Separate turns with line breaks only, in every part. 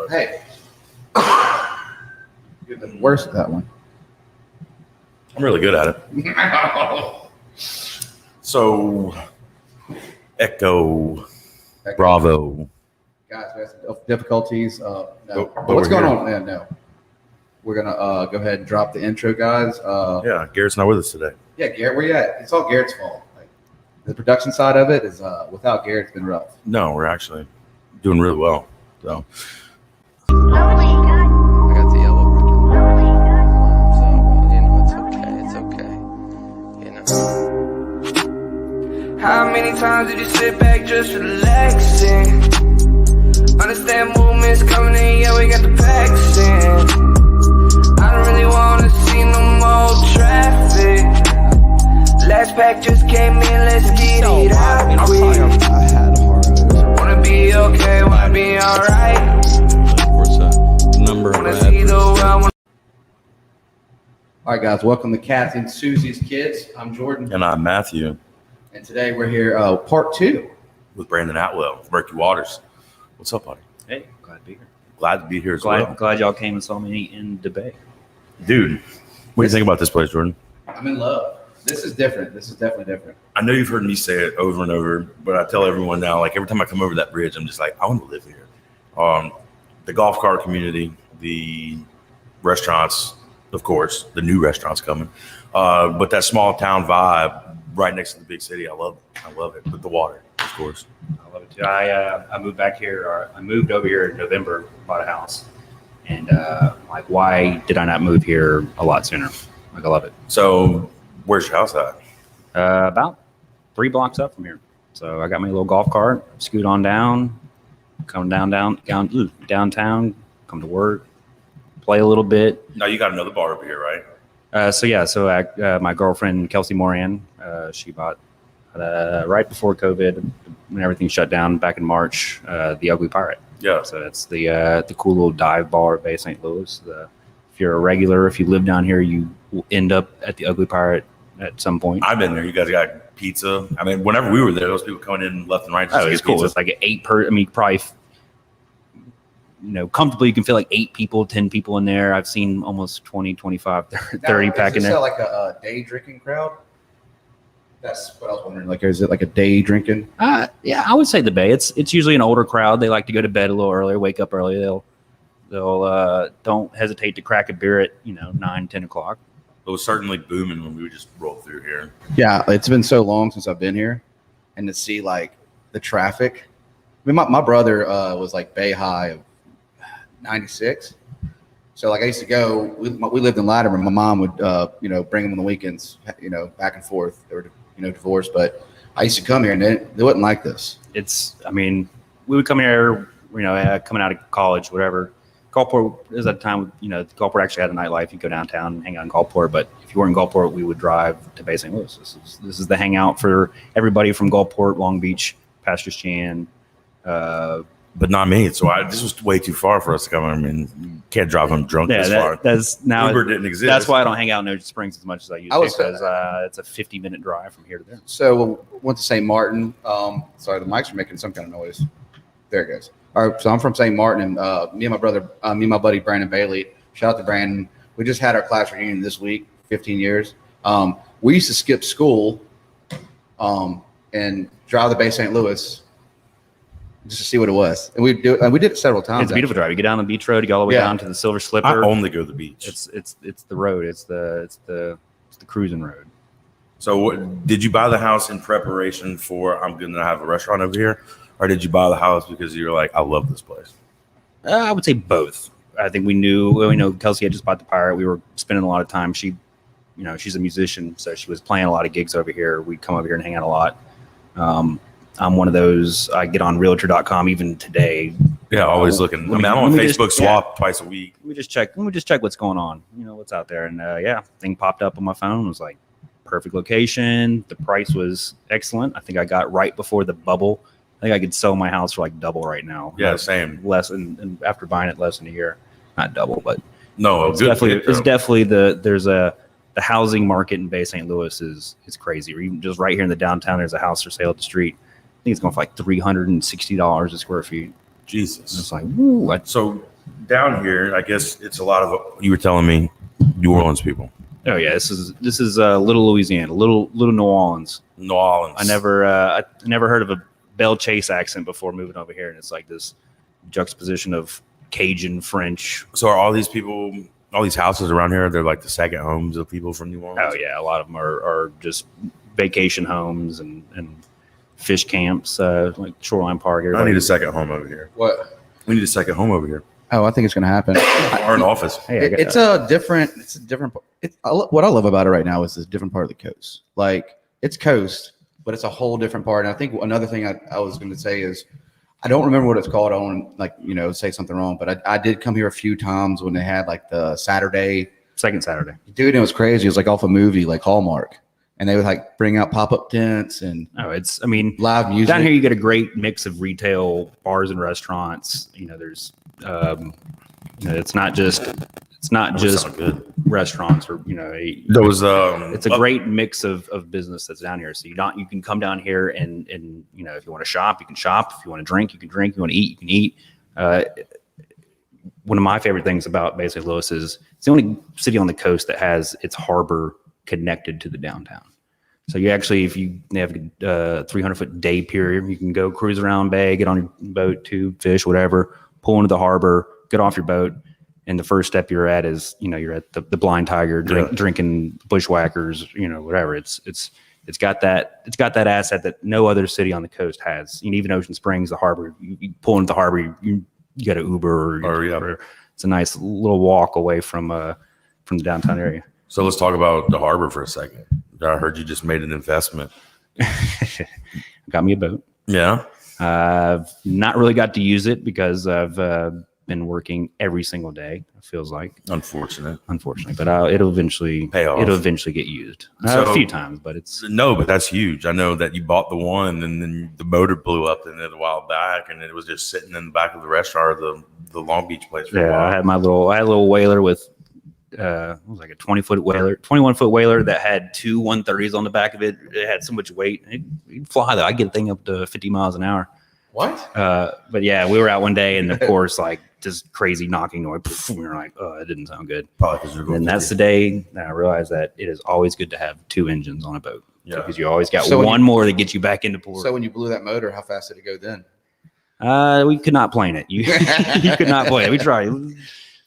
Hey, you're the worst at that one.
I'm really good at it. So, Echo, Bravo.
Guys, we have some difficulties. No.
But
What's
we're
going
here.
on? Yeah, no. We're gonna go ahead and drop the intro, guys.
Yeah, Garrett's not with us today.
Yeah, Garrett, where you at? It's all Garrett's fault. Like, the production side of it is without Garrett, it's been rough.
No, we're actually doing really well. So,
I got the yellow ribbon. So, it's okay.
How many times did you sit back just relaxing? Understand movements coming in, yeah, we got the packs in. I don't really wanna see no more traffic. Last pack just came in, let's get it out quick.
I had a hard
Wanna be okay, wanna be alright.
What's a number
Wanna see the world.
All right, guys, welcome to Kathy and Susie's Kids. I'm Jordan,
and I'm Matthew
and today we're here, part 2.
with Brandon Atwell, with Murky Waters. What's up, buddy?
Hey, glad to be here.
Glad to be here as well.
Glad y'all came and saw me in debate.
Dude, what do you think about this place, Jordan?
I'm in love. This is different. This is definitely different.
I know you've heard me say it over and over, but I tell everyone now, like every time I come over that bridge, I'm just like, I want to live here. The golf cart community, the restaurants, of course, the new restaurants coming, but that small town vibe right next to the big city, I love it. I love it. But the water, of course.
I love it too. I moved back here, or I moved over here in November, bought a house, and like, why did I not move here a lot sooner? Like, I love it.
So, where's your house at?
About 3 blocks up from here. So I got my little golf cart, scoot on down, come downtown, come to work, play a little bit.
No, you got another bar over here, right?
My girlfriend Kelsey Moran, she bought right before COVID, when everything shut down back in March, the Ugly Pirate.
Yeah.
So it's the cool little dive bar at Bay St. Louis. If you're a regular, if you live down here, you will end up at the Ugly Pirate at some point.
I've been there. You guys got pizza. I mean, whenever we were there, those people coming in left and right. Just to
It's
get
cool.
pizza.
It's like an 8 per. I mean, probably, comfortably you can feel like 8 people, 10 people in there. I've seen almost 20, 25, 30
Now,
pack in
is
there.
this like a day drinking crowd? That's what I was wondering. Like, is it like a day drinking?
Yeah, I would say the Bay. It's usually an older crowd. They like to go to bed a little earlier, wake up early. They'll don't hesitate to crack a beer at 9, 10 o'clock.
It was certainly booming when we would just roll through here.
Yeah, it's been so long since I've been here, and to see like the traffic. I mean, my brother was like Bay High of '96, so like I used to go. We lived in Latimer. My mom would bring him on the weekends, back and forth. They were divorced, but I used to come here, and they wasn't like this.
We would come here, coming out of college, whatever. Gulfport is at the time, Gulfport actually had a nightlife. You go downtown and hang out in Gulfport, but if you were in Gulfport, we would drive to Bay St. Louis. This is the hangout for everybody from Gulfport, Long Beach, Pastures Chan.
But not me. So this was way too far for us to come. I mean, you can't drive them drunk this far. Uber didn't exist.
That's why I don't hang out in Ocean Springs as much as I used to, because it's a 50-minute drive from here to there.
So went to St. Martin. Sorry, the mics are making some kind of noise. There it goes. All right, so I'm from St. Martin, and me and my buddy Brandon Bailey. Shout out to Brandon. We just had our class reunion this week, 15 years. We used to skip school and drive to Bay St. Louis just to see what it was, and we did it several times.
It's a beautiful drive. You get down the beach road, you go all the way down to the Silver Slipper.
I only go to the beach.
It's the road. It's the cruising road.
So did you buy the house in preparation for I'm going to have a restaurant over here? Or did you buy the house because you're like, I love this place?
I would say both. I think we know Kelsey had just bought the Pirate. We were spending a lot of time. She's a musician, so she was playing a lot of gigs over here. We'd come over here and hang out a lot. I'm one of those. I get on Realtor.com even today.
Yeah, always looking. I'm on Facebook Swap twice a week.
We just check what's going on. What's out there, and thing popped up on my phone. It was like perfect location. The price was excellent. I think I got right before the bubble. I think I could sell my house for like double right now.
Yeah, same.
Less, and after buying it less than a year, not double, but
no,
it's definitely the housing market in Bay St. Louis is crazy. Or even just right here in the downtown, there's a house for sale at the street. I think it's going for like $360 a square feet.
Jesus.
It's like, ooh,
So down here, I guess it's a lot of, you were telling me, New Orleans people.
oh yeah, this is Little Louisiana, little New Orleans.
New Orleans.
I never heard of a Belle Chase accent before moving over here, and it's like this juxtaposition of Cajun French.
So are all these people, all these houses around here, they're like the second homes of people from New Orleans?
Oh yeah, a lot of them are just vacation homes and fish camps, like Shoreline Park.
I need a second home over here.
What?
We need a second home over here.
Oh, I think it's going to happen.
Or an office.
Hey, I got-
It's a different. What I love about it right now is this different part of the coast. Like it's coast, but it's a whole different part. And I think another thing I was going to say is I don't remember what it's called. I don't want to say something wrong, but I did come here a few times when they had like the
second Saturday.
Dude, it was crazy. It was like off a movie, like Hallmark, and they would like bring out pop-up tents and live music.
Down here you get a great mix of retail, bars and restaurants. There's it's not just
Good.
restaurants or it's a great mix of business that's down here. So you can come down here and if you want to shop, you can shop. If you want to drink, you can drink. If you want to eat, you can eat. One of my favorite things about basically Lewis is it's the only city on the coast that has its harbor connected to the downtown. So you actually, if they have a 300-foot day period, you can go cruise around bay, get on your boat, tube, fish, whatever, pull into the harbor, get off your boat. And the first step you're at is, you're at the Blind Tiger, drinking bushwhackers, whatever. It's got that asset that no other city on the coast has. Even Ocean Springs, the harbor, you pull into the harbor, you get an Uber or it's a nice little walk away from the downtown area.
So let's talk about the harbor for a second. I heard you just made an investment.
Got me a boat.
Yeah.
I've not really got to use it because I've been working every single day. It feels like unfortunately, but it'll eventually
pay off.
It'll eventually get used a few times, but
but that's huge. I know that you bought the one and then the motor blew up in it a while back, and it was just sitting in the back of the restaurant or the Long Beach place. For a while.
I had a little whaler with. It was like a 20-foot whaler, 21-foot whaler that had two 130s on the back of it. It had so much weight. It'd fly though. I get a thing up to 50 miles an hour.
What?
But yeah, we were out one day, and of course, like just crazy knocking noise. We were like, oh, it didn't sound good.
Probably because you're going.
And that's the day that I realized that it is always good to have two engines on a boat.
Yeah.
Because you always got one more that gets you back into port.
So when you blew that motor, how fast did it go then?
We could not plane it. You could not plane it. We tried.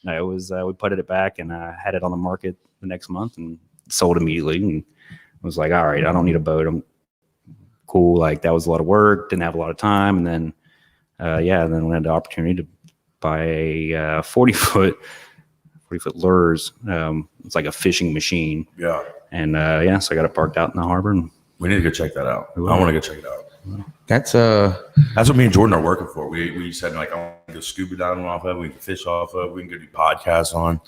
No, it was we putted it back and had it on the market the next month and sold immediately. And was like, all right, I don't need a boat. I'm cool. Like that was a lot of work. Didn't have a lot of time. And then, then we had the opportunity to buy a 40-foot lures. It's like a fishing machine.
Yeah.
And so I got it parked out in the harbor. And
we need to go check that out. I want to go check it out.
That's
what me and Jordan are working for. We said like I want to go scuba diving off of. We can fish off of. We can go do podcasts on.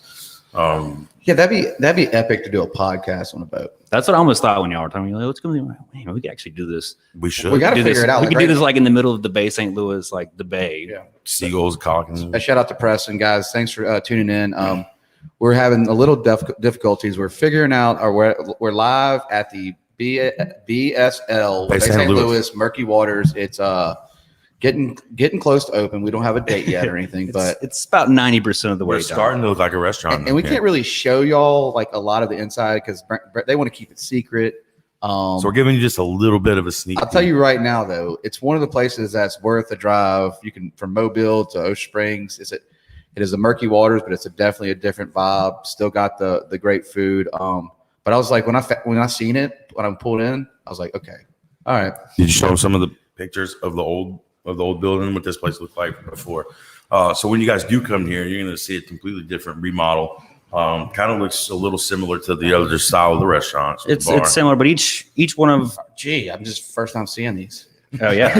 that'd be epic to do a podcast on a boat.
That's what I almost thought when y'all were talking. Like, let's go. Man, we can actually do this.
We should.
We got to figure it out.
We could do this like in the middle of the Bay St. Louis, like the Bay.
Yeah.
Seagulls, calling.
A shout out to Preston, guys. Thanks for tuning in. We're having a little difficulties. We're figuring out. We're live at the BSL Bay St. Louis Murky Waters. It's getting close to open. We don't have a date yet or anything, but
it's about 90% of the way.
We're starting to look like a restaurant,
and we can't really show y'all like a lot of the inside because they want to keep it secret.
So we're giving you just a little bit of a sneak.
I'll tell you right now, though, it's one of the places that's worth a drive. You can from Mobile to Ocean Springs. It is a Murky Waters, but it's definitely a different vibe. Still got the great food. But I was like, when I seen it, when I pulled in, I was like, okay, all right.
Did you show them some of the pictures of the old building, what this place looked like before? So when you guys do come here, you're going to see a completely different remodel. Kind of looks a little similar to the other style of the restaurants.
It's similar, but each one of.
Gee, I'm just first time seeing these.
Oh yeah,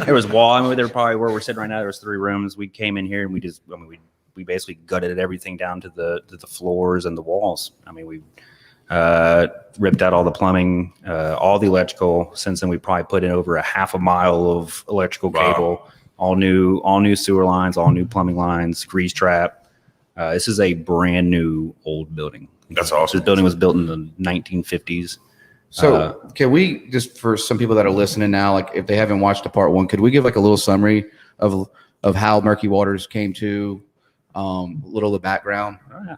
there was wall. I mean, there probably where we're sitting right now. There was 3 rooms. We came in here and we basically gutted everything down to the floors and the walls. I mean, we ripped out all the plumbing, all the electrical. Since then, we probably put in over a half a mile of electrical cable, all new sewer lines, all new plumbing lines, grease trap. This is a brand new old building.
That's awesome.
This building was built in the 1950s.
So can we just, for some people that are listening now, like if they haven't watched the part 1, could we give like a little summary of of how Murky Waters came to, a little of the background.
Oh, yeah.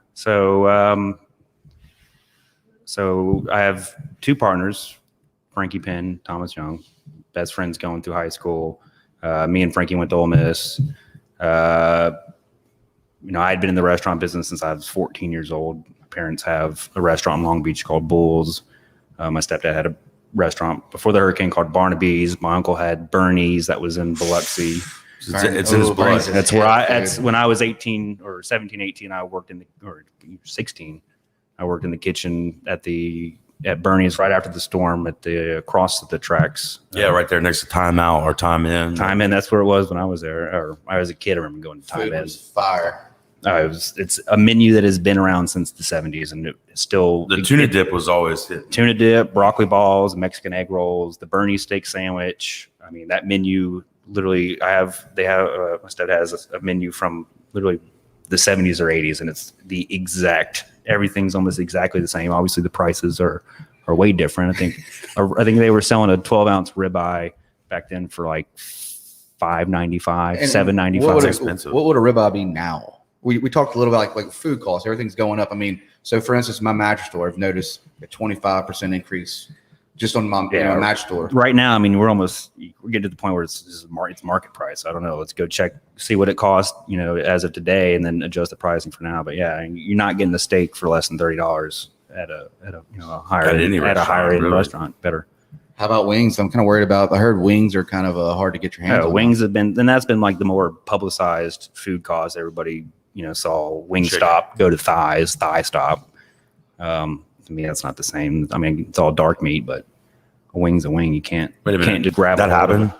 So I have two partners, Frankie Penn, Thomas Young, best friends going through high school. Me and Frankie went to Ole Miss. I had been in the restaurant business since I was 14 years old. My parents have a restaurant in Long Beach called Bulls. My stepdad had a restaurant before the hurricane called Barnaby's. My uncle had Bernie's that was in Biloxi.
It's in his blood.
That's where that's when I was 18 or 17, 18, I worked or 16. I worked in the kitchen at Bernie's right after the storm across the tracks.
Yeah, right there next to Time Out or Time In.
Time In, that's where it was when I was there. Or I was a kid, I remember going to Time
Food
In.
was fire.
It's a menu that has been around since the 70s, and it's still
The tuna dip was always hit.
Tuna dip, broccoli balls, Mexican egg rolls, the Bernie's steak sandwich. I mean, that menu literally, my stepdad has a menu from literally the 70s or 80s, and it's everything's almost exactly the same. Obviously, the prices are way different. I think they were selling a 12-ounce ribeye back then for like $5.95, $7.95.
Expensive.
What would a ribeye be now? We talked a little about like food costs. Everything's going up. I mean, so for instance, my mattress store, I've noticed a 25% increase just on my mattress store.
Right now, I mean, we're getting to the point where it's market price. I don't know. Let's go see what it costs, as of today, and then adjust the pricing for now. But yeah, you're not getting the steak for less than $30 at a higher end restaurant. Better.
How about wings? I'm kind of worried about. I heard wings are kind of hard to get your hands on.
Wings have been, and that's been like the more publicized food cost. Everybody, saw Wingstop go to thigh stop. To me, that's not the same. I mean, it's all dark meat, but a wing's a wing. You can't just grab
that. Happened.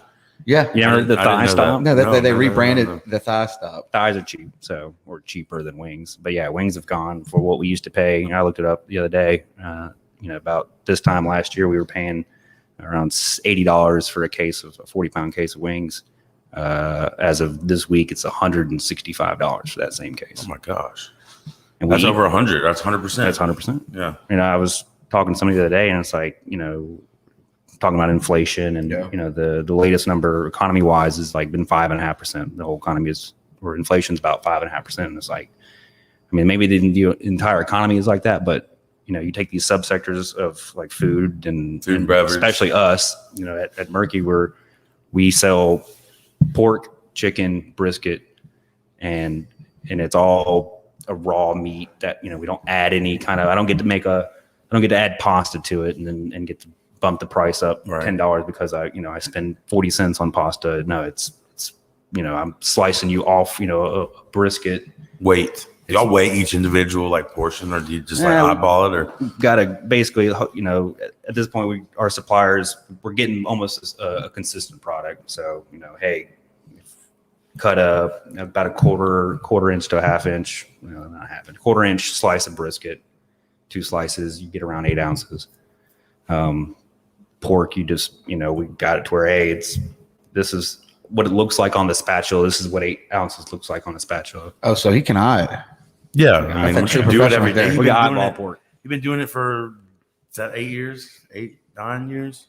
Yeah.
The thigh stop?
No, they rebranded the thigh stop.
Thighs are cheap, or cheaper than wings. But yeah, wings have gone for what we used to pay. I looked it up the other day. About this time last year, we were paying around $80 for a 40-pound case of wings. As of this week, it's $165 for that same case.
Oh my gosh.
And
that's over 100. That's 100%.
That's 100%.
Yeah.
I was talking to somebody the other day, and it's like, talking about inflation, and the latest number economy wise is like been 5.5%. The whole economy inflation's about 5.5%. And it's like, I mean, maybe the entire economy is like that, but you take these subsectors of like food and
beverage,
especially us, at Murky, where we sell pork, chicken, brisket, and it's all a raw meat that we don't add any kind of. I don't get to add pasta to it and get to bump the price up $10 because I spend 40 cents on pasta. No, it's I'm slicing you off a brisket.
Wait. Do y'all weigh each individual portion, or do you just eyeball it? Or
gotta basically at this point our suppliers, we're getting almost a consistent product. So hey, cut about a quarter inch to a half inch, not half inch, quarter inch slice of brisket, 2 slices, you get around 8 ounces. Pork, you just we got it to where this is what it looks like on the spatula. This is what 8 ounces looks like on the spatula.
Oh, so he can hide.
Yeah,
I mean,
we do it every day.
We got eyeball pork.
You've been doing it for 8 years, 9 years?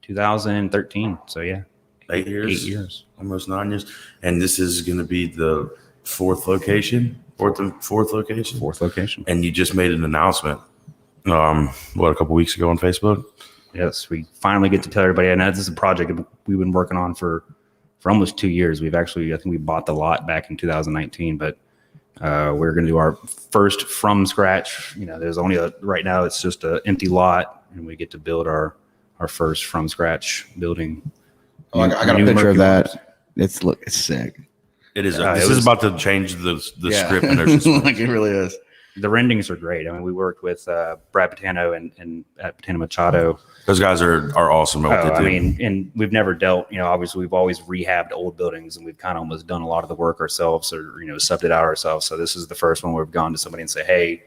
2013. So yeah,
8 years.
8 years,
almost 9 years. And this is going to be the fourth location. And you just made an announcement. A couple weeks ago on Facebook.
Yes, we finally get to tell everybody. And this is a project we've been working on for almost 2 years. I think we bought the lot back in 2019, but we're going to do our first from scratch. There's only right now it's just an empty lot, and we get to build our first from scratch building.
I got a picture of that. It's sick.
It is. This is about to change the script.
Like it really is.
The renderings are great. I mean, we worked with Brad Patano and at Patano Machado.
Those guys are awesome.
I mean, and we've never dealt, obviously we've always rehabbed old buildings, and we've kind of almost done a lot of the work ourselves, or, subbed it out ourselves. So this is the first one where we've gone to somebody and say, hey,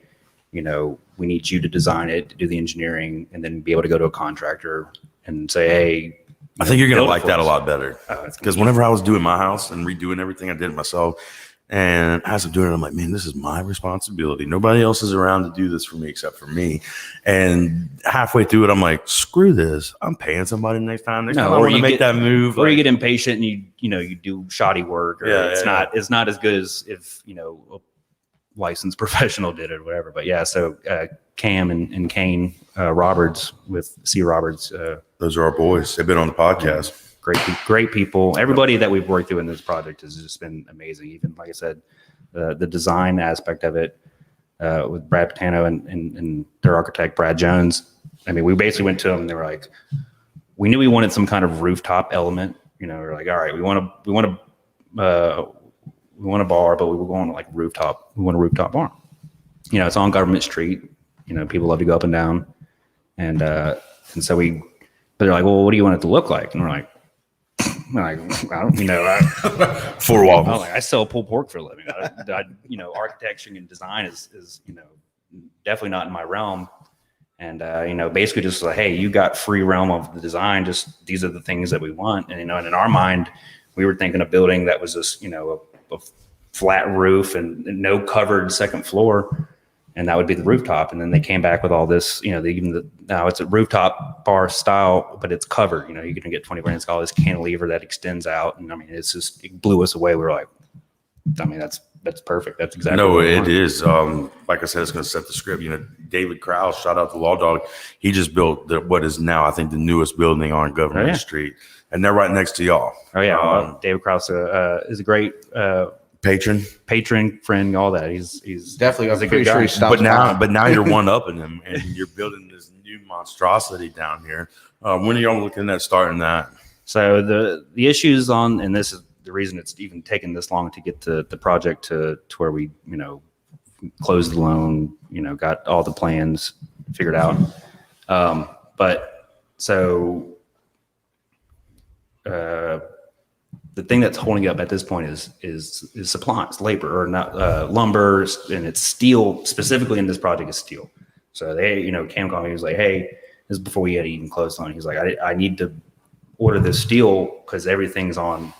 we need you to design it, do the engineering, and then be able to go to a contractor and say, hey,
I think you're going to like that a lot better. Because whenever I was doing my house and redoing everything, I did it myself. And as I'm doing it, I'm like, man, this is my responsibility. Nobody else is around to do this for me except for me. And halfway through it, I'm like, screw this. I'm paying somebody next time. Next time I want to make that move.
Or you get impatient and you do shoddy work, or it's not as good as if, a licensed professional did it or whatever. But yeah, so Cam and Kane Roberts with C. Roberts.
Those are our boys. They've been on the podcast.
Great people. Everybody that we've worked through in this project has just been amazing. Even like I said, the design aspect of it with Brad Patano and their architect Brad Jones. I mean, we basically went to them and they were like, we knew we wanted some kind of rooftop element. We're like, all right, we want a bar, but we were going to like rooftop. We want a rooftop bar. It's on Government Street. People love to go up and down, and so but they're like, well, what do you want it to look like? And we're like, I don't,
Four waffles.
I sell pulled pork for a living. Architecture and design is definitely not in my realm. And basically just like, hey, you got free realm of the design. Just these are the things that we want. And and in our mind, we were thinking a building that was just a flat roof and no covered second floor, and that would be the rooftop. And then they came back with all this, now it's a rooftop bar style, but it's covered. You're going to get 20 grand. It's got all this cantilever that extends out. And I mean, it blew us away. We were like, that's perfect. That's exactly
no,
what
it is. Like I said, it's going to set the script. David Krause, shout out to Law Dog. He just built what is now, I think, the newest building on Government Street, and they're right next to y'all.
Oh yeah, David Krause is a great patron, friend, all that. He's
Definitely.
a good guy.
But now you're one upping him, and you're building this new monstrosity down here. When are y'all looking at starting that?
So the issues and this is the reason it's even taken this long to get the project to where we closed the loan, got all the plans figured out. The thing that's holding up at this point is supplies, labor, or not lumber, and it's steel. Specifically in this project is steel. So they, Cam called me. He was like, "Hey, this is before we had even closed on." He's like, "I need to order this steel because everything's on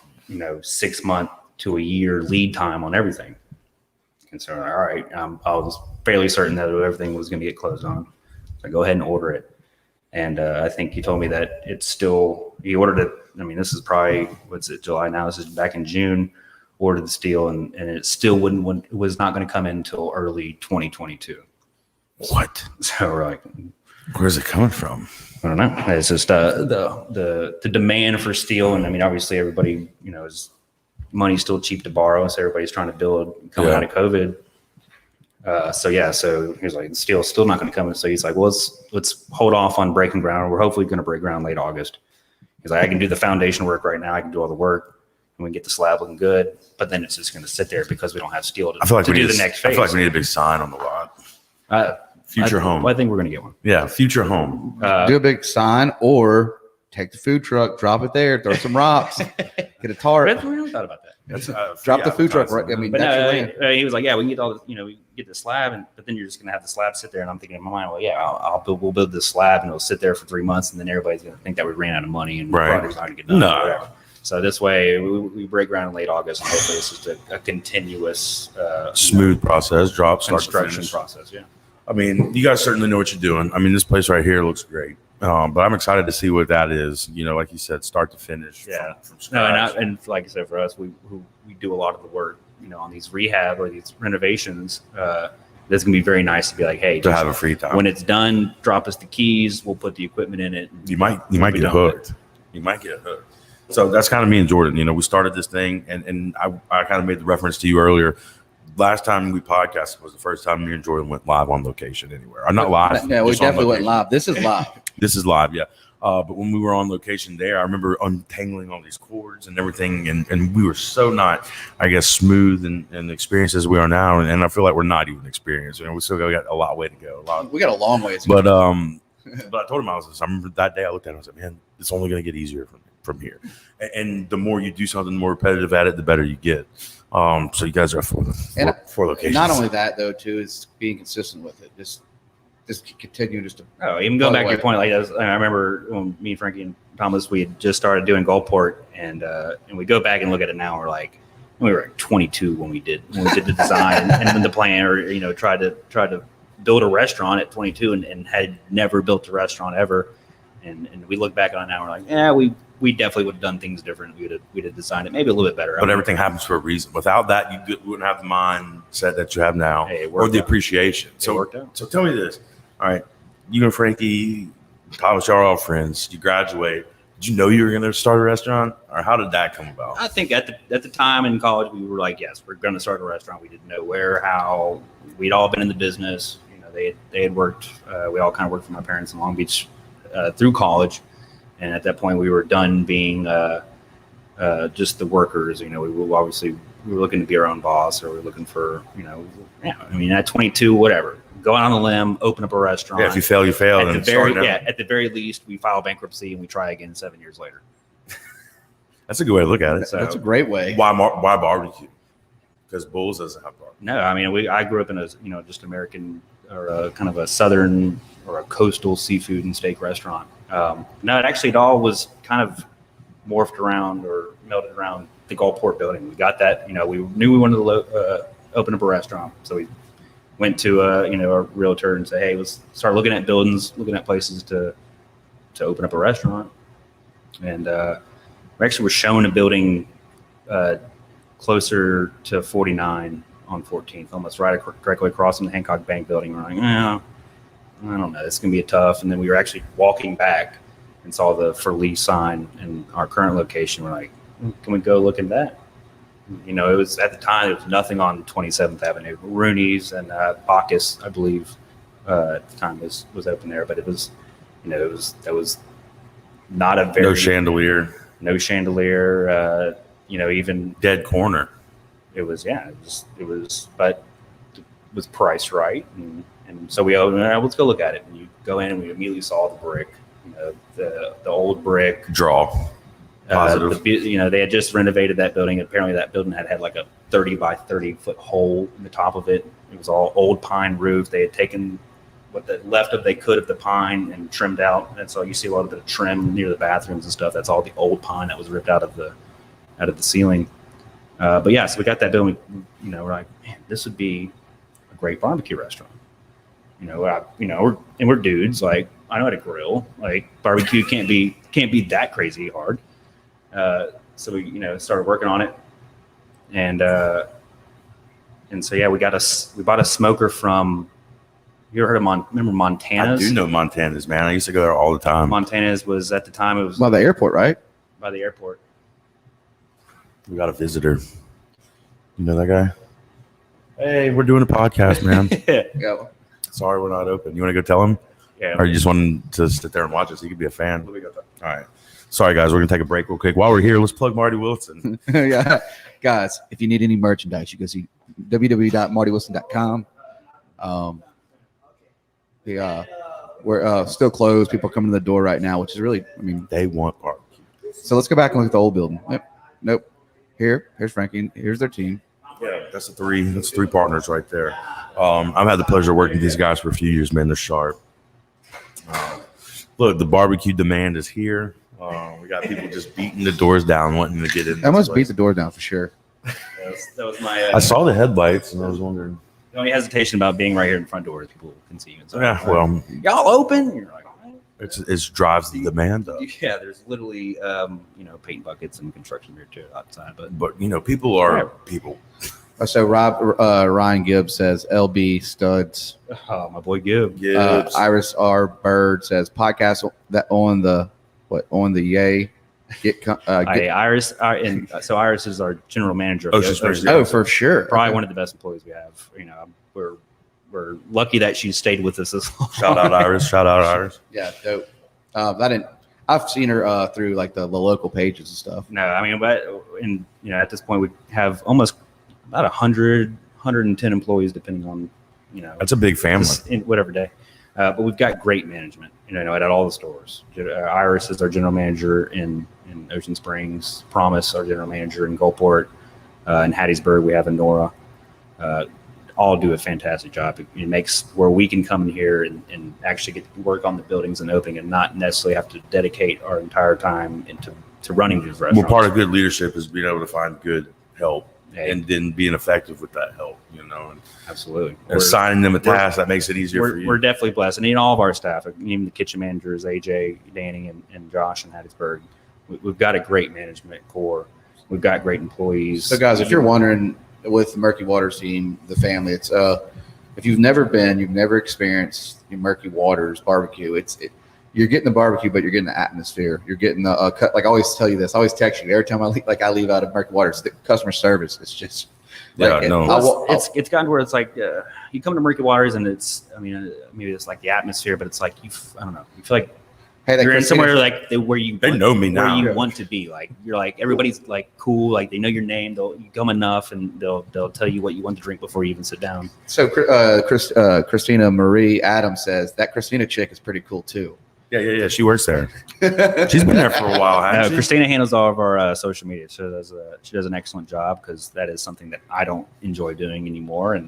6 month to a year lead time on everything." And so, all right, I was fairly certain that everything was going to get closed on. So go ahead and order it. And I think he told me that he ordered it. I mean, this is probably, July now? This is back in June, ordered the steel, and it still was not going to come in until early 2022.
What?
So we're like,
where's it coming from?
I don't know. It's just the demand for steel. And I mean, obviously everybody, money's still cheap to borrow. So everybody's trying to build coming out of COVID. So he's like, the steel's still not going to come in. So he's like, well, let's hold off on breaking ground. We're hopefully going to break ground late August. He's like, I can do the foundation work right now. I can do all the work, and we can get the slab looking good. But then it's just going to sit there because we don't have steel to do the next phase.
I feel like we need a big sign on the lot. Future home.
Well, I think we're going to get one.
Yeah, future home.
Do a big sign, or take the food truck, drop it there, throw some rocks, get a tarp.
We really thought about that.
Drop the food truck. Right? I mean,
but no, he was like, yeah, we can get all the, we get the slab, but then you're just going to have the slab sit there. And I'm thinking in my mind, well, yeah, we'll build this slab and it'll sit there for 3 months, and then everybody's going to think that we ran out of money and the project's not going to get done. No. So this way, we break ground in late August, and hopefully it's just a continuous,
smooth process,
construction process. Yeah.
I mean, you guys certainly know what you're doing. I mean, this place right here looks great. But I'm excited to see what that is. Like you said, start to finish.
Yeah.
From scratch.
And like I said, for us, we do a lot of the work, on these rehab or these renovations. That's gonna be very nice to be like, hey,
to have a free time
when it's done. Drop us the keys. We'll put the equipment in it.
You might get hooked. You might get hooked. So that's kind of me and Jordan. We started this thing, and I kind of made the reference to you earlier. Last time we podcasted was the first time me and Jordan went live on location anywhere. Not live.
Yeah, we definitely went live. This is live.
This is live, yeah. But when we were on location there, I remember untangling all these cords and everything, and we were so not, I guess, smooth and experienced as we are now. And I feel like we're not even experienced. We still got a lot way to go.
We got a long way to
go. But I told him I remember that day I looked at it and I was like, man, it's only going to get easier from here. And the more you do something, the more repetitive at it, the better you get. So you guys are four locations.
Not only that, though, too, is being consistent with it. Just continue
even going back to your point, like I remember when me, Frankie, and Thomas, we had just started doing Gulfport, and we go back and look at it now, we're like, We were like 22 when we did the design and then the plan, or tried to build a restaurant at 22 and had never built a restaurant ever. And we look back on it now, we're like, yeah, we definitely would have done things different. We'd have designed it maybe a little bit better.
But everything happens for a reason. Without that, you wouldn't have the mindset that you have now, or the appreciation.
So worked out.
So tell me this. All right, you and Frankie, Thomas, y'all are all friends. You graduate. Did you know you were going to start a restaurant, or how did that come about?
I think at the time in college, we were like, yes, we're going to start a restaurant. We didn't know where, how. We'd all been in the business. They had worked. We all kind of worked for my parents in Long Beach through college, and at that point, we were done being just the workers. We were looking to be our own boss, or we were looking for at 22, whatever. Go out on a limb, open up a restaurant.
Yeah, if you fail, you fail.
At the very least, we file bankruptcy and we try again 7 years later.
That's a good way to look at it.
So, that's a great way.
Why barbecue? Because Bulls doesn't have barbecue.
No, I grew up in a just American or a kind of a southern or a coastal seafood and steak restaurant. No, it all was kind of morphed around or melded around the Gulfport building. We got that. We knew we wanted to open up a restaurant, so we went to a realtor and said, hey, let's start looking at buildings, looking at places to open up a restaurant. And we actually were shown a building closer to 49 on 14th, almost directly across from the Hancock Bank building. We're like, I don't know, it's going to be tough. And then we were actually walking back and saw the for lease sign in our current location. We're like, can we go look at that? It was at the time, there was nothing on 27th Avenue. Rooney's and Bacchus, I believe, at the time was open there, but it was, that was not a very no chandelier, even
dead corner.
It was, but it was priced right, and so we let's go look at it. And you go in, and we immediately saw the brick, the old brick
draw. Positive.
They had just renovated that building. Apparently, that building had like a 30 by 30 foot hole in the top of it. It was all old pine roof. They had taken what they could of the pine and trimmed out. And so you see a lot of the trim near the bathrooms and stuff. That's all the old pine that was ripped out of the ceiling. But yeah, so we got that building. We're like, man, this would be a great barbecue restaurant. We're dudes. Like, I know how to grill. Like, barbecue can't be that crazy hard. So we, started working on it, and so yeah, we bought a smoker from. You ever heard of remember Montana's?
I do know Montana's, man. I used to go there all the time.
Montana's was at the time it was
by the airport, right?
By the airport.
We got a visitor. You know that guy? Hey, we're doing a podcast, man.
Yeah.
Sorry, we're not open. You want to go tell him?
Yeah.
Or you just want to sit there and watch us? He could be a fan. All right. Sorry, guys. We're going to take a break real quick. While we're here, let's plug Marty Wilson.
Yeah. Guys, if you need any merchandise, you go see www.martywilson.com. We're still closed. People are coming to the door right now, which is really,
they want barbecue.
So let's go back and look at the old building. Nope. Here's Frankie. Here's their team.
Yeah, that's three partners right there. I've had the pleasure of working with these guys for a few years, man. They're sharp. Look, the barbecue demand is here. We got people just beating the doors down, wanting to get in.
I must beat the door down for sure.
That was my.
I saw the headlights, and I was wondering.
The only hesitation about being right here in the front door is people can see you inside.
Yeah, well,
y'all open. You're like,
it drives the demand up.
Yeah, there's literally paint buckets and construction here too outside,
but people are people.
So Ryan Gibbs says LB studs.
Oh, my boy Gibbs.
Iris R Bird says podcast that on the yay.
Iris, so Iris is our general manager.
For sure.
Probably one of the best employees we have. We're lucky that she stayed with us this long.
Shout out Iris.
Yeah, dope. I've seen her through like the local pages and stuff.
No, but at this point we have almost about 110 employees, depending on
that's a big family
in whatever day. But we've got great management, at all the stores. Iris is our general manager in Ocean Springs. Promise, our general manager in Gulfport. In Hattiesburg, we have Nora. All do a fantastic job. It makes where we can come in here and actually get to work on the buildings and opening, and not necessarily have to dedicate our entire time to running these restaurants.
Well, part of good leadership is being able to find good help and then being effective with that help, you know, and
Absolutely.
assigning them a task that makes it easier for you.
We're definitely blessed. And all of our staff, even the kitchen managers, AJ, Danny, and Josh in Hattiesburg, we've got a great management core. We've got great employees.
So, guys, if you're wondering, with the Murky Waters team, the family, it's if you've never been, you've never experienced the Murky Waters barbecue. You're getting the barbecue, but you're getting the atmosphere. You're getting the like I always tell you this. I always text you every time I leave out of Murky Waters. The customer service. It's just
it's gotten to where it's like you come to Murky Waters and it's maybe it's like the atmosphere, but it's like I don't know. You feel like you're in somewhere like where you
know me now.
Where you want to be. Like you're like everybody's like cool. Like they know your name. You come enough and they'll tell you what you want to drink before you even sit down.
So Christina Marie Adams says that Christina chick is pretty cool too.
Yeah. She works there. She's been there for a while, hasn't she?
Christina handles all of our social media. She does an excellent job because that is something that I don't enjoy doing anymore.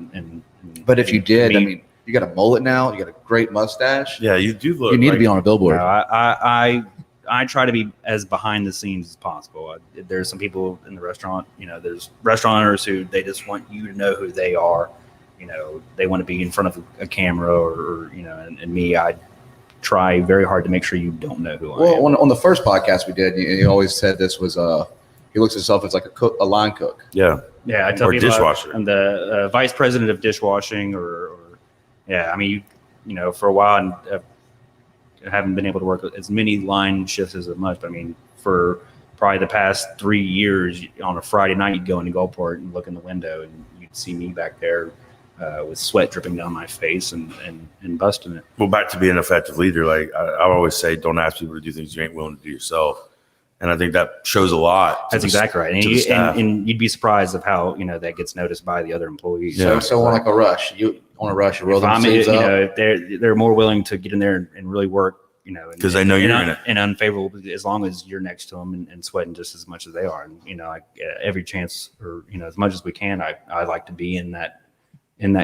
But if you did, you got a mullet now. You got a great mustache.
Yeah, you do look.
You need to be on a billboard.
No, I try to be as behind the scenes as possible. There's some people in the restaurant. There's restaurant owners who they just want you to know who they are. They want to be in front of a camera or and me. I try very hard to make sure you don't know who I am.
Well, on the first podcast we did, you always said this was he looks at himself as like a line cook.
Yeah.
I tell
or
people
dishwasher.
I'm the vice president of dishwashing, for a while and I haven't been able to work as many line shifts as much. But for probably the past 3 years, on a Friday night, you'd go into Gulfport and look in the window, and you'd see me back there with sweat dripping down my face and busting it.
Well, back to being an effective leader, like I always say, don't ask people to do things you ain't willing to do yourself. And I think that shows a lot.
That's exactly right. And you'd be surprised of how, that gets noticed by the other employees.
Yeah. So on like a rush, you roll them sleeves up.
If they're more willing to get in there and really work,
because they know you're in it.
And unfavorable, as long as you're next to them and sweating just as much as they are. And, every chance or, as much as we can, I like to be in that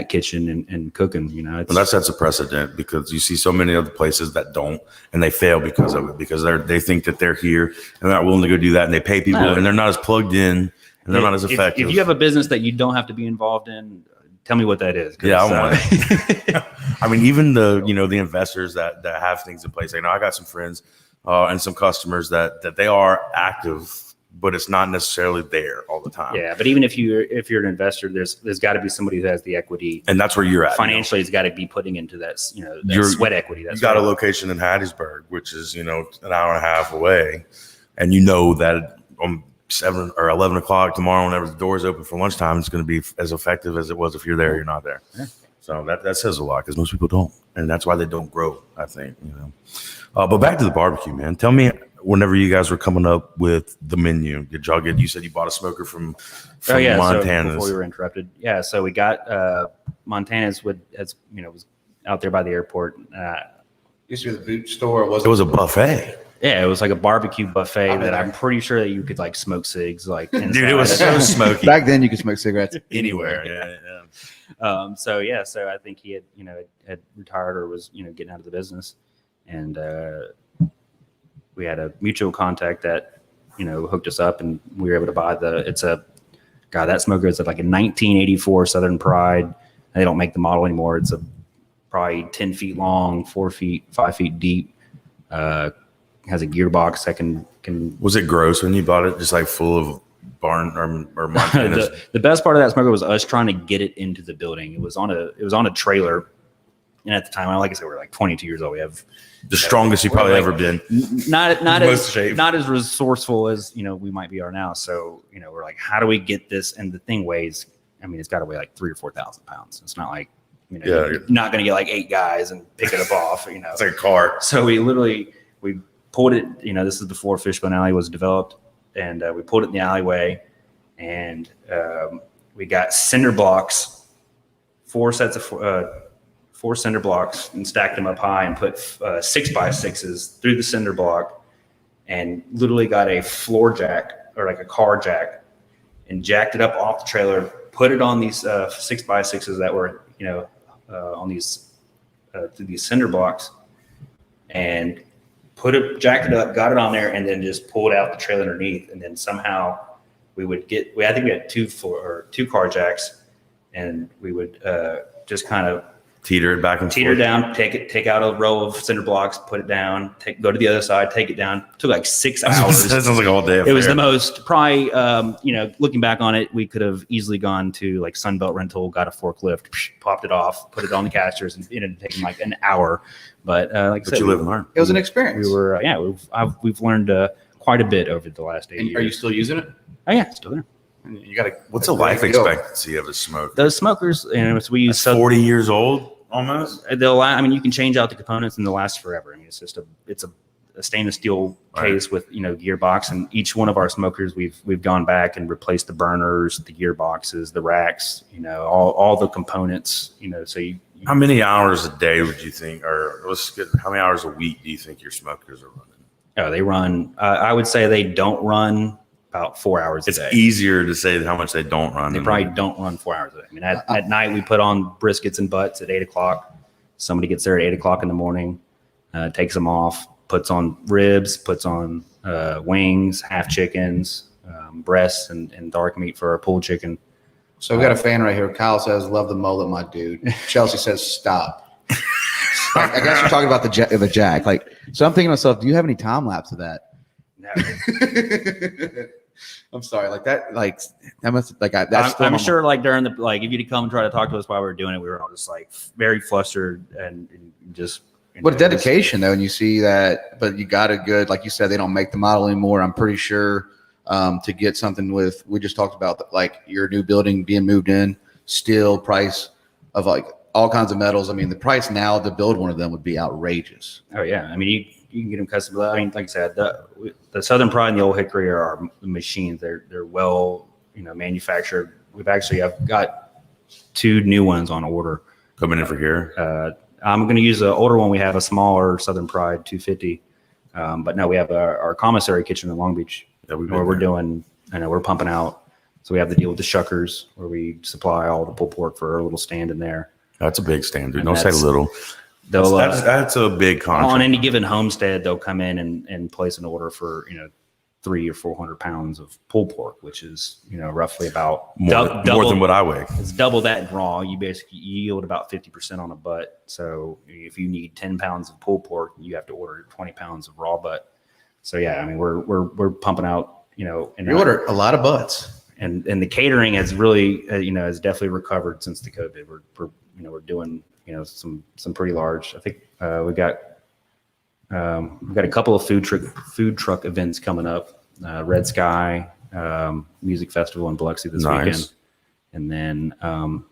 kitchen and cooking,
Well, that sets a precedent because you see so many other places that don't, and they fail because of it, because they think that they're here and they're not willing to go do that, and they pay people and they're not as plugged in and they're not as effective.
If you have a business that you don't have to be involved in, tell me what that is.
Yeah, I want it. Even the investors that have things in place. I got some friends and some customers that they are active, but it's not necessarily there all the time.
Yeah, but even if you're an investor, there's got to be somebody who has the equity,
and that's where you're at.
Financially, it's got to be putting into that sweat equity.
You got a location in Hattiesburg, which is an hour and a half away, and that on 7 or 11 o'clock tomorrow, whenever the doors open for lunchtime, it's going to be as effective as it was if you're there. You're not there. Yeah. So that says a lot because most people don't, and that's why they don't grow. I think But back to the barbecue, man. Tell me. Whenever you guys were coming up with the menu, did y'all you said you bought a smoker from Montana's.
So before we were interrupted. Yeah. So we got Montana's was out there by the airport.
Used to be the boot store.
It was a buffet.
Yeah, it was like a barbecue buffet that I'm pretty sure that you could like smoke cigs like inside.
Dude, it was so smoky.
Back then you could smoke cigarettes
anywhere.
Yeah. So I think he had retired or was getting out of the business, and we had a mutual contact that hooked us up, and we were able to buy that smoker is like a 1984 Southern Pride. They don't make the model anymore. It's probably 10 feet long, 4 feet, 5 feet deep. Has a gearbox that can. Was it gross when you bought it? Just like full of barn or Montana's? The best part of that smoker was us trying to get it into the building. It was on a trailer, and at the time, like I said, we were like 22 years old. We have
the strongest you've probably ever been.
Not as resourceful as we might be now. So we're like, how do we get this? And the thing weighs. It's got to weigh like 3,000 or 4,000 pounds. It's not like you're not going to get like 8 guys and pick it up off.
It's like a car.
So we pulled it. This is before Fishbone Alley was developed, and we pulled it in the alleyway, and we got cinder blocks, 4 sets of 4 cinder blocks, and stacked them up high, and put 6x6s through the cinder block, and literally got a floor jack or like a car jack, and jacked it up off the trailer, put it on these 6x6s that were on these through these cinder blocks, and jacked it up, got it on there, and then just pulled out the trailer underneath, and then somehow we would I think we had two car jacks, and we would just kind of
Teeter it back and
teeter
forth.
down, take out a row of cinder blocks, put it down, go to the other side, take it down. Took like 6 hours.
That sounds like all day.
It was the most probably, looking back on it, we could have easily gone to like Sunbelt Rental, got a forklift, popped it off, put it on the casters, and it ended up taking like an hour. But like I said,
you live and learn.
It was an experience.
we were, we've learned quite a bit over the last 8
And
years.
are you still using it?
Oh yeah, it's still there.
You got to.
What's the life expectancy of a smoker?
Those smokers, so we use
40 years old almost.
you can change out the components and they'll last forever. I mean, it's a stainless steel case with gearbox, and each one of our smokers we've gone back and replaced the burners, the gearboxes, the racks, all the components. So
How many hours a day would you think, or how many hours a week do you think your smokers are running?
they run. I would say they don't run about 4 hours a
It's
day.
easier to say how much they don't run.
They
than
probably don't run 4 hours a day. I mean, at night we put on briskets and butts at 8:00. Somebody gets there at 8:00 in the morning, takes them off, puts on ribs, puts on wings, half chickens, breasts, and dark meat for our pulled chicken.
So we got a fan right here. Kyle says, "Love the mullet, my dude." Chelsea says, "Stop." I guess you're talking about the jack. Like, so I'm thinking to myself, do you have any time lapse of that?
No.
I'm sorry, that must that's.
I'm sure during if you'd come and try to talk to us while we were doing it, we were all just very flustered and just.
What a dedication though, and you see that, but you got a good, like you said, they don't make the model anymore. I'm pretty sure to get something we just talked about your new building being moved in, steel price of all kinds of metals. I mean, the price now to build one of them would be outrageous.
Oh yeah, I mean you can get them custom. I mean, like I said, the Southern Pride and the Old Hickory are our machines. They're well manufactured. I've got 2 new ones on order
coming in for here.
I'm going to use an older one. We have a smaller Southern Pride 250, but no, we have our commissary kitchen in Long Beach where we're doing. We're pumping out. So we have the deal with the shuckers where we supply all the pulled pork for our little stand in there.
That's a big standard.
And
Don't say little. That's a big contract.
On any given homestead, they'll come in and place an order for 300 or 400 pounds of pulled pork, which is roughly about
more than what I weigh.
It's double that in raw. You basically yield about 50% on a butt. So if you need 10 pounds of pulled pork, you have to order 20 pounds of raw butt. So yeah, I mean we're pumping out.
You order a lot of butts,
and the catering has really has definitely recovered since the COVID. We're doing some pretty large. I think we've got a couple of food truck events coming up. Red Sky Music Festival in Biloxi this weekend, and then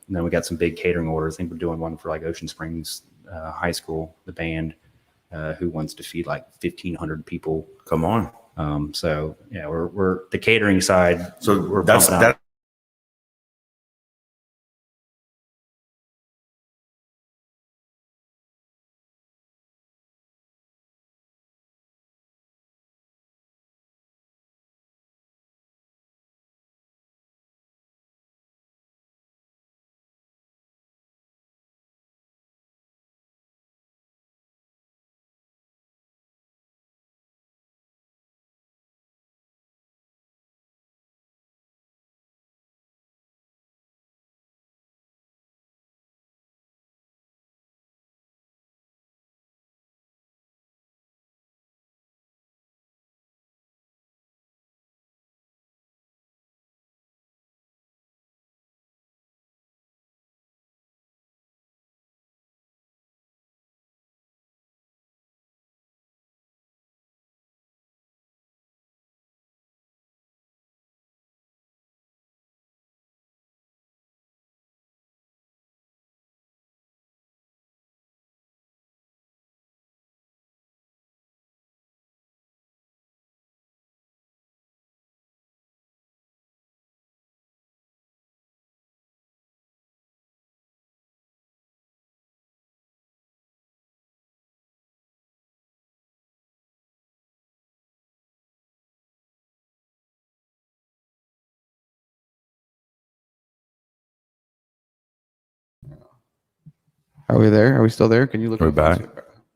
we got some big catering orders. I think we're doing one for Ocean Springs High School, the band, who wants to feed 1,500 people.
Come on.
So yeah, we're the catering side.
So
we're
that's
pumping out.
Are we there? Are we still there? Can you look?
We're back.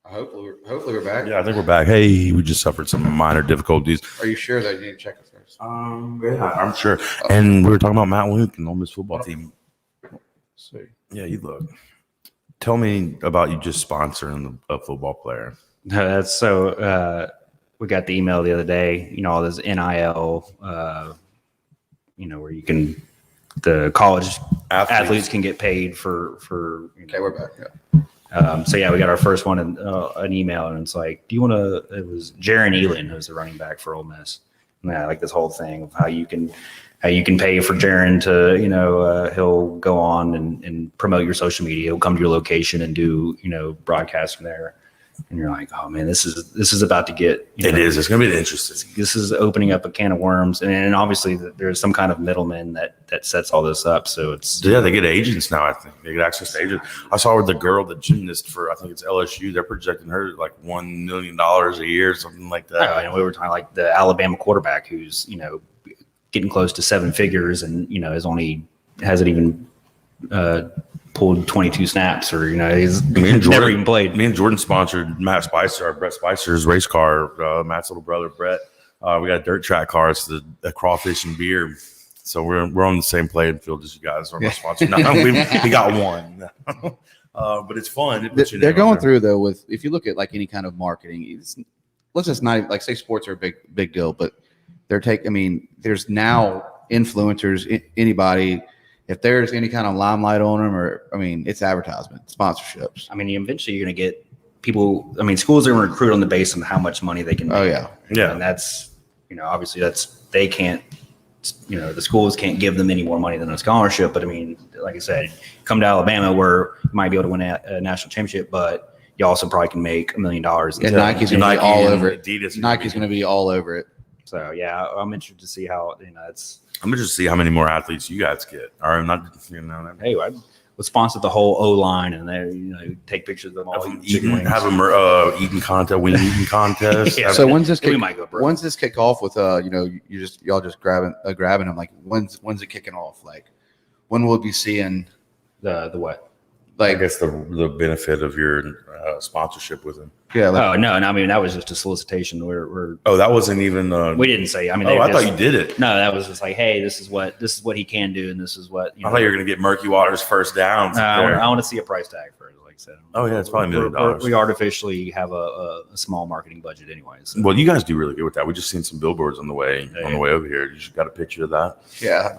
Hopefully we're back.
Yeah, I think we're back. Hey, we just suffered some minor difficulties.
Are you sure that you need to check it first?
Yeah, I'm sure. And we were talking about Matt Luke and Ole Miss football team.
See.
Yeah, you look. Tell me about you just sponsoring a football player.
That's so. We got the email the other day. You know, all this NIL. You know, where you can the college athletes can get paid for. You know,
Okay, we're back. Yeah.
So yeah, we got our first one in an email, and it's like, do you want to? It was Jaron Elan, who's the running back for Ole Miss. And I like this whole thing of how you can pay for Jaron to, you know, he'll go on and promote your social media. He'll come to your location and do, you know, broadcast from there. And you're like, oh man, this is about to get.
It is. It's going to be interesting.
This is opening up a can of worms, and obviously there's some kind of middleman that sets all this up. So it's
Yeah, they get agents now. I think they get access to agents. I saw with the girl, the gymnast for I think it's LSU. They're projecting her like $1 million a year, something like that.
and we were talking like the Alabama quarterback who's, you know, getting close to seven figures, and you know hasn't even pulled 22 snaps, or you know he's never even played.
Me and Jordan sponsored Matt Spicer, Brett Spicer's race car. Matt's little brother Brett. We got a dirt track car. It's the crawfish and beer. So we're on the same playing field as you guys. We're not sponsored. No, we got one. But it's fun.
They're going through though with, if you look at like any kind of marketing, let's just not like say sports are a big deal, but there's now influencers, anybody. If there's any kind of limelight on them, it's advertisement, sponsorships.
I mean, eventually you're going to get people. I mean, schools are going to recruit on the basis of how much money they can make.
Oh yeah,
yeah.
And that's, you know, obviously they can't. You know, the schools can't give them any more money than a scholarship. But I mean, like I said, come to Alabama where you might be able to win a national championship, but you also probably can make $1 million.
And Nike's going to be all over it.
Adidas
Nike's going to be all over it.
So yeah, I'm interested to see how, you know,
I'm interested to see how many more athletes you guys get. Or not, you know.
Hey, I would sponsor the whole O line, and they, you know, take pictures of them all eating wings.
Have a eating contest, wing eating contest.
Yeah.
So when's this kick off with you know, y'all just grabbing them? Like when's it kicking off? Like when will we be seeing
the what?
I guess the benefit of your sponsorship with him.
Yeah. Like,
no. I mean, that was just a solicitation. We're
that wasn't even.
We didn't say. I mean,
I thought you did it.
No, that was just like, hey, this is what he can do, and this is what. You know,
I thought you were going to get Murky Waters first down.
I want to see a price tag for it. Like I said.
Oh yeah, it's probably $1 million.
We artificially have a small marketing budget, anyways. So.
Well, you guys do really good with that. We just seen some billboards on the way over here. You just got a picture of that.
Yeah.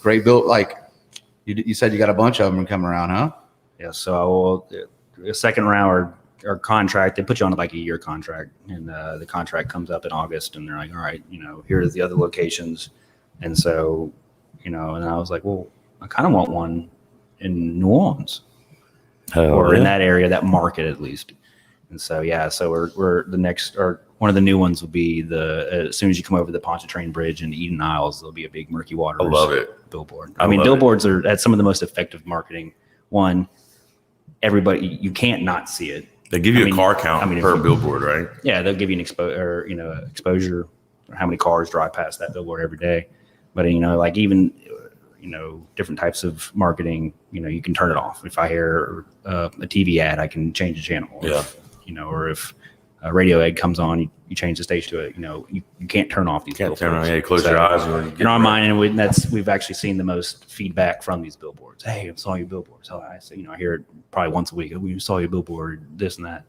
Great build. Like you said, you got a bunch of them coming around, huh?
Yeah. So a second round or contract, they put you on like a year contract, and the contract comes up in August, and they're like, all right, you know, here's the other locations. And so, you know, and I was like, well, I kind of want one in New Orleans or in that area, that market at least. And so, yeah, so we're the next, or one of the new ones will be as soon as you come over the Pontchartrain Bridge in Eden Isles, there'll be a big Murky Waters.
I love it.
Billboard. I mean, billboards are at some of the most effective marketing. One, everybody, you can't not see it.
They give you a car count per billboard, right?
Yeah, they'll give you an exposure, or how many cars drive past that billboard every day. But you know, like even different types of marketing, you know, you can turn it off. If I hear a TV ad, I can change the channel.
Yeah.
Or if a radio ad comes on, you change the station to it. You know, you can't turn off these.
Can't turn on. Yeah, close your eyes.
In our mind, and we've actually seen the most feedback from these billboards. Hey, I saw your billboard. So I say, I hear it probably once a week. We saw your billboard, this and that.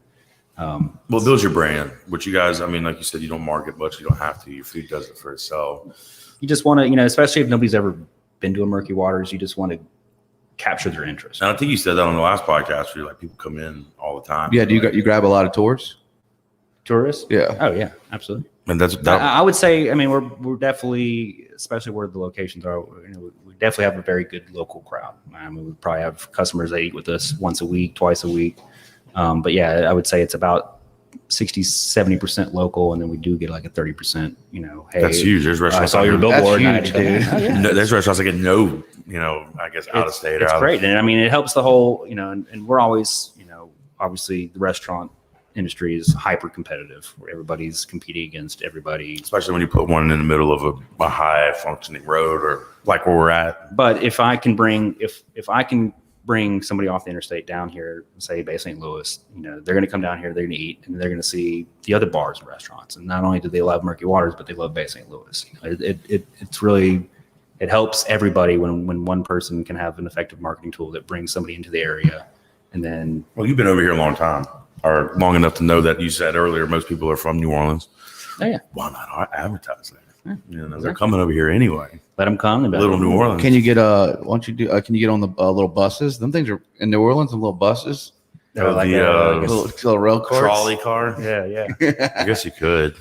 Well, build your brand, which you guys, I mean, like you said, you don't market much. You don't have to. Your food does it for itself.
You just want to, especially if nobody's ever been to a Murky Waters, you just want to capture their interest.
And I think you said that on the last podcast, where like people come in all the time.
Yeah. Do you grab a lot of tourists?
Tourists?
Yeah.
Oh yeah, absolutely.
And
I would say, I mean, we're definitely, especially where the locations are, we definitely have a very good local crowd. I mean, we probably have customers that eat with us once a week, twice a week. But yeah, I would say it's about 60-70% local, and then we do get like a 30%, hey,
that's huge. There's restaurants.
I saw your billboard.
That's huge, dude.
Oh, yeah.
No, there's restaurants that get I guess out of state.
It's great. And I mean, it helps the whole, and we're always, obviously the restaurant industry is hyper competitive, where everybody's competing against everybody,
especially when you put one in the middle of a high functioning road, or like where we're at.
But if I can bring somebody off the interstate down here, say Bay St. Louis, they're going to come down here, they're going to eat, and they're going to see the other bars and restaurants. And not only do they love Murky Waters, but they love Bay St. Louis. It's really, it helps everybody when one person can have an effective marketing tool that brings somebody into the area. And then,
well, you've been over here a long time, or long enough to know that you said earlier most people are from New Orleans.
oh yeah,
Why not advertise that?
Yeah,
They're
exactly.
coming over here anyway.
let them come.
Little New Orleans.
Can you get why don't you do? Can you get on the little buses? Them things are in New Orleans. The little buses,
Oh,
like
little rail cars.
trolley car?
yeah.
I guess you could.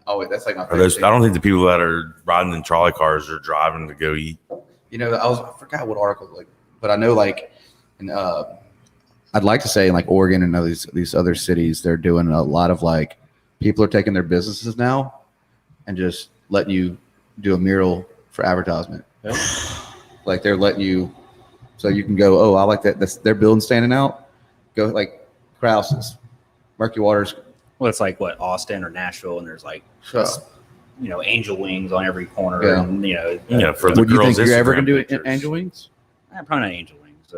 Oh, wait, that's like my
Or
favorite
those,
thing.
I don't think the people that are riding in trolley cars are driving to go eat.
I forgot what article, but I know in, I'd like to say in Oregon and these other cities, they're doing a lot of people are taking their businesses now and just letting you do a mural for advertisement.
Yep.
They're letting you, so you can go, oh, I like that. That's their building standing out. Go Krause's, Murky Waters.
Well, it's like what, Austin or Nashville, and there's
So,
angel wings on every corner.
Yeah.
And
For the
would you think
girls'
you're ever gonna
Instagram
do
pictures.
angel wings?
probably not angel wings.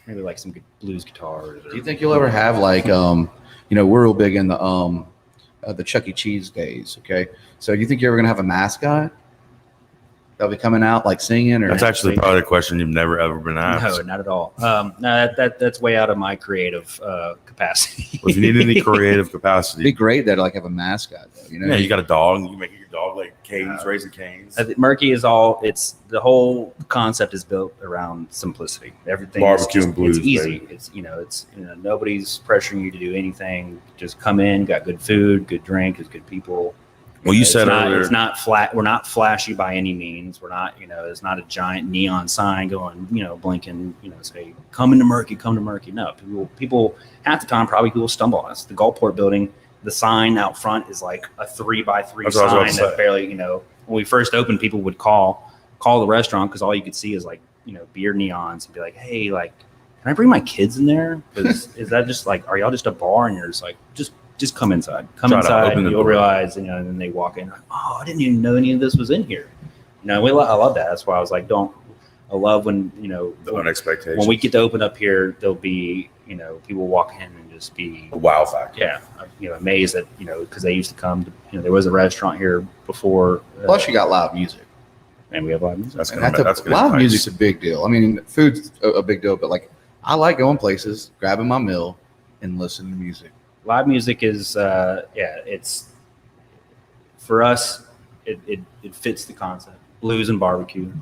Maybe some good blues guitars. Or,
Do you think you'll ever have we're real big in the Chuck E. Cheese days. Okay, so do you think you're ever gonna have a mascot that'll be coming out singing? Or
That's actually probably a question you've never ever been
No,
asked.
not at all. No, that's way out of my creative capacity.
Well, if you need any creative
it'd be
capacity,
great that have a mascot though.
yeah, you got a dog. You make your dog canes, raising canes.
I think Murky is it's the whole concept is built around simplicity. Everything
Barbecue
is
and blues,
It's easy.
baby.
It's nobody's pressuring you to do anything. Just come in, got good food, good drink, it's good people.
Well, you
It's
said
not,
earlier,
it's not flat. We're not flashy by any means. We're not, it's not a giant neon sign going, blinking, say, come into Murky, come to Murky. No, people half the time probably people stumble on us. The Gulfport building, the sign out front is like a 3x3
That's what I was about
sign
to
that
say.
barely, when we first opened, people would call the restaurant because all you could see is beer neons and be like, hey, can I bring my kids in there? Because is that just are y'all just a bar and you're just just come inside. Come
Try to
inside,
open the
you'll
door.
realize, and then they walk in, oh, I didn't even know any of this was in here. I love that. That's why I was like, I love when,
on expectations.
when we get to open up here, there'll be, people walk in and just be,
wow factor.
amazed that, because they used to come to, there was a restaurant here before.
Plus, you got live music.
And we have live music.
That's
And
gonna
live
entice.
music's a big deal. I mean, food's a big deal, but I like going places, grabbing my meal, and listening to music.
Live music is, it's, for us, it fits the concept. Blues and barbecue,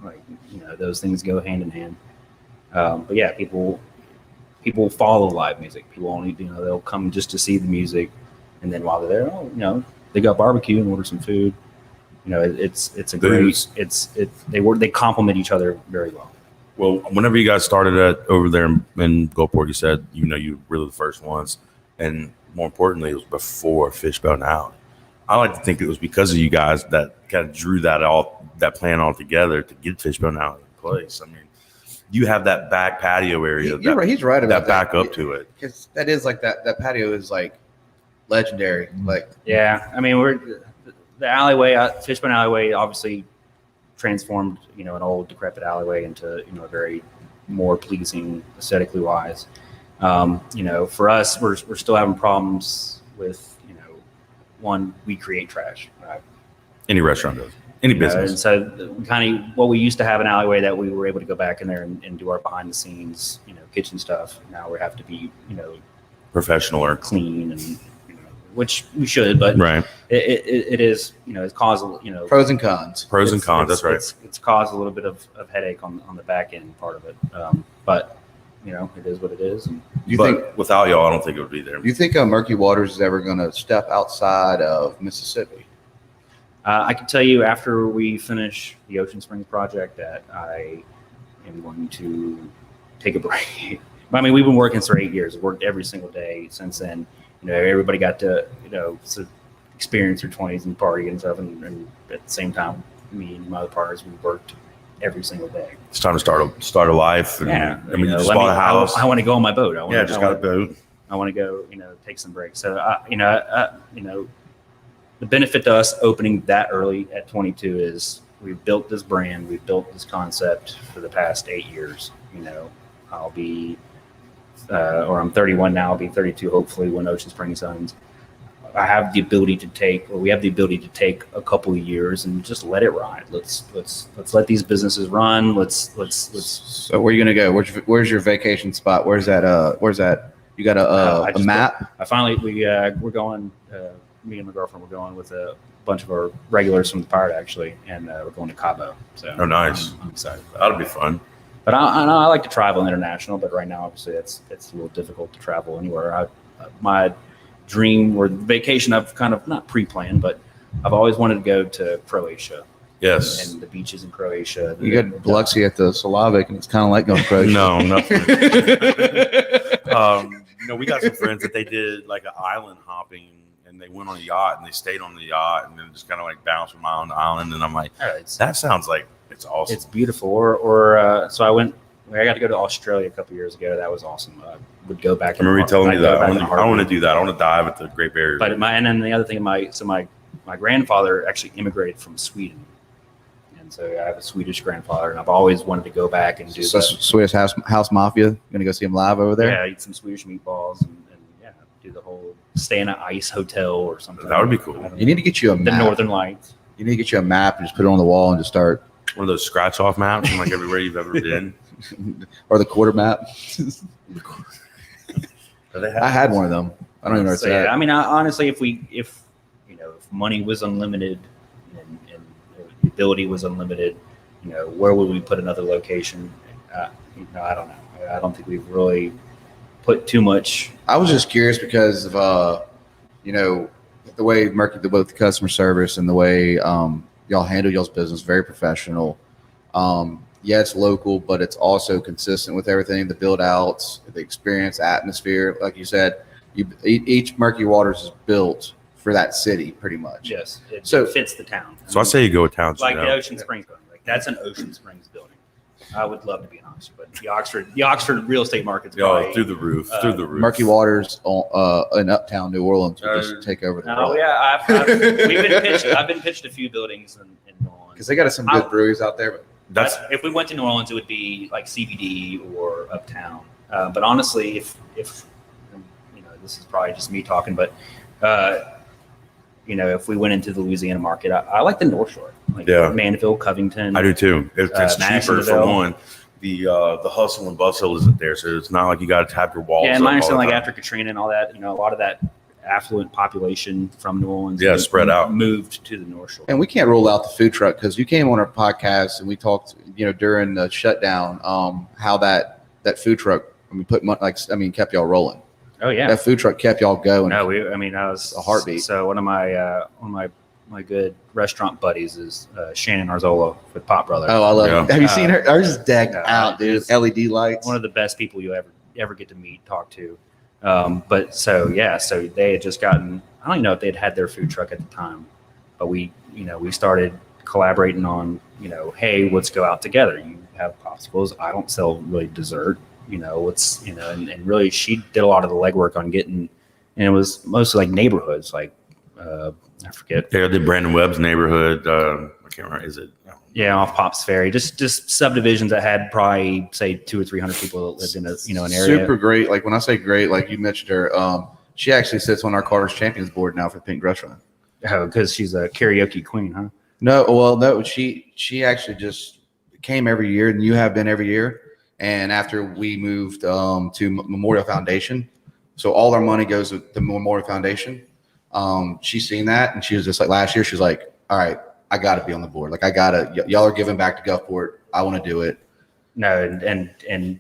those things go hand in hand. But yeah, people follow live music. People only, they'll come just to see the music, and then while they're there, they got barbecue and order some food. It's a
Booze.
great. They complement each other very well.
Well, whenever you guys started over there in Gulfport, you said you were really the first ones, and more importantly, it was before Fishbone Alley. I like to think it was because of you guys that kind of drew that plan all together to get Fishbone Alley in place. I mean, you have that back patio area.
You're right. He's right about
that back up to it.
Because that is that patio is legendary.
Yeah, I mean, the alleyway, Fishbone Alleyway, obviously transformed, an old decrepit alleyway into, a very more pleasing aesthetically wise. For us, we're still having problems with, one, we create trash. Right?
Any restaurant does. Any business.
And so kind of what we used to have an alleyway that we were able to go back in there and do our behind the scenes, kitchen stuff. Now we have to be,
Professional or
clean and, which we should, but
right.
it is, it's caused,
Pros and cons.
Pros and cons. That's right.
It's caused a little bit of headache on the back end part of it. But it is what it is. And
You
but
think
without y'all, I don't think it would be there.
you think Murky Waters is ever going to step outside of Mississippi?
I can tell you after we finish the Ocean Springs project that I am going to take a break. I mean, we've been working for 8 years. We've worked every single day since then. Everybody got to, experience their 20s and party and stuff. And at the same time, me and my other partners, we worked every single day.
It's time to start a life. And,
Yeah.
I mean, you just bought a house.
I want to go on my boat.
Just got a boat.
I want to go, take some breaks. So, the benefit to us opening that early at 22 is we've built this brand, we've built this concept for the past 8 years. I'll be, or I'm 31 now. I'll be 32 hopefully when Ocean Springs owns. I have the ability to take, or we have the ability to take a couple of years and just let it ride. Let's let these businesses run. Let's.
So where are you gonna go? Where's your vacation spot? Where's that? You got a map?
We're going. Me and my girlfriend were going with a bunch of our regulars from the Pirate actually, and we're going to Cabo. So
Oh, nice.
I'm excited.
That'll be fun.
But I know I like to travel international, but right now obviously it's a little difficult to travel anywhere. My dream or vacation I've kind of not pre-planned, but I've always wanted to go to Croatia.
Yes.
And the beaches in Croatia.
You got Biloxi at the Slavic, and it's kind of like going to Croatia.
No, nothing. We got some friends that they did like an island hopping, and they went on a yacht and they stayed on the yacht and then just kind of like bounced from island to island. And I'm like, that sounds like it's awesome.
It's beautiful. So I got to go to Australia a couple years ago. That was awesome. I would go back.
I remember you telling me that. I want to do that. I want to dive at the Great Barrier.
But and then the other thing, my grandfather actually immigrated from Sweden, and so I have a Swedish grandfather, and I've always wanted to go back and do
Swedish House Mafia. Gonna go see him live over there.
Yeah, eat some Swedish meatballs and do the whole stay in an ice hotel or something.
That would be cool.
You need to get you a map.
The Northern Lights.
You need to get you a map and just put it on the wall and just start.
One of those scratch off maps from like everywhere you've ever been.
Or the quarter map. I had one of them. I don't even know where it's at.
I mean, honestly, if money was unlimited and the ability was unlimited, where would we put another location? I don't know. I don't think we've really put too much.
I was just curious because of the way Murky, both the customer service and the way y'all handle y'all's business, very professional. Yeah, it's local, but it's also consistent with everything, the build outs, the experience, atmosphere. Like you said, each Murky Waters is built for that city pretty much.
Yes. It fits the town.
So I say you go with town.
Like the Ocean Springs building. Like that's an Ocean Springs building. I would love to be in Oxford, but the Oxford real estate market's probably
through the roof.
Murky Waters in Uptown New Orleans would just take over the world.
Yeah, I've been pitched a few buildings in New Orleans.
Because they got some good breweries out there.
But if we went to New Orleans, it would be like CBD or Uptown. But honestly, if this is probably just me talking, but if we went into the Louisiana market, I like the North Shore, like Mandeville, Covington.
I do too. It's cheaper for one. The hustle and bustle isn't there, so it's not like you got to tap your walls.
Yeah, and my understanding, like after Katrina and all that, a lot of that affluent population from New Orleans,
spread out,
moved to the North Shore.
And we can't rule out the food truck because you came on our podcast and we talked, during the shutdown, how that food truck, kept y'all rolling.
Oh yeah,
that food truck kept y'all going.
No, I was
a heartbeat.
So one of my good restaurant buddies is Shannon Arzola with Pop Brothers.
Oh, I love it. Have you seen her? Hers is decked out, dude. LED lights.
One of the best people you ever get to meet, talk to. So they had just gotten. I don't even know if they'd had their food truck at the time, but we started collaborating on, hey, let's go out together. You have popsicles. I don't sell really dessert. And really she did a lot of the legwork on getting, and it was mostly like neighborhoods, like I forget.
Yeah, did Brandon Webb's neighborhood. I can't remember. Is it?
Yeah, off Pops Ferry. Just subdivisions that had probably say 200 or 300 people that lived in an area.
Super great. Like when I say great, like you mentioned her, she actually sits on our Carter's Champions board now for the Pink Restaurant.
Oh, because she's a karaoke queen, huh?
No. She actually just came every year, and you have been every year. And after we moved to Memorial Foundation, so all our money goes to the Memorial Foundation. She's seen that, and she was just like last year. She was like, "All right, I got to be on the board. Like y'all are giving back to Gulfport. I want to do it."
No, and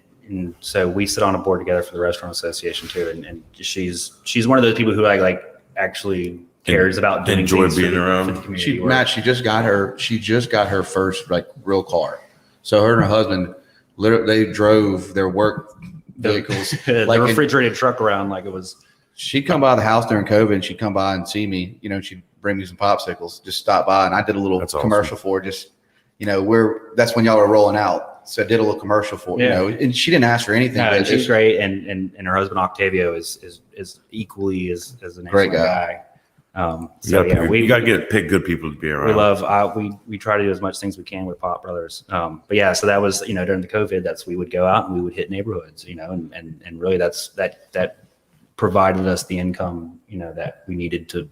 so we sit on a board together for the Restaurant Association too, and she's one of those people who like actually cares about doing
enjoy
things
being
for
around.
the community.
She just got her first like real car. So her and her husband. Literally, they drove their work vehicles,
the refrigerated truck around like it was.
She'd come by the house during COVID, and she'd come by and see me. She'd bring me some popsicles, just stop by, and I did a little commercial for her. Just that's when y'all were rolling out, so I did a little commercial for and she didn't ask for anything.
No, she's great, and her husband Octavio is equally as an
great
guy.
You got to pick good people to be around.
We love, we try to do as much things we can with Pop Brothers. But yeah, so that was, during the COVID, we would go out and we would hit neighborhoods, and really that provided us the income, that we needed to,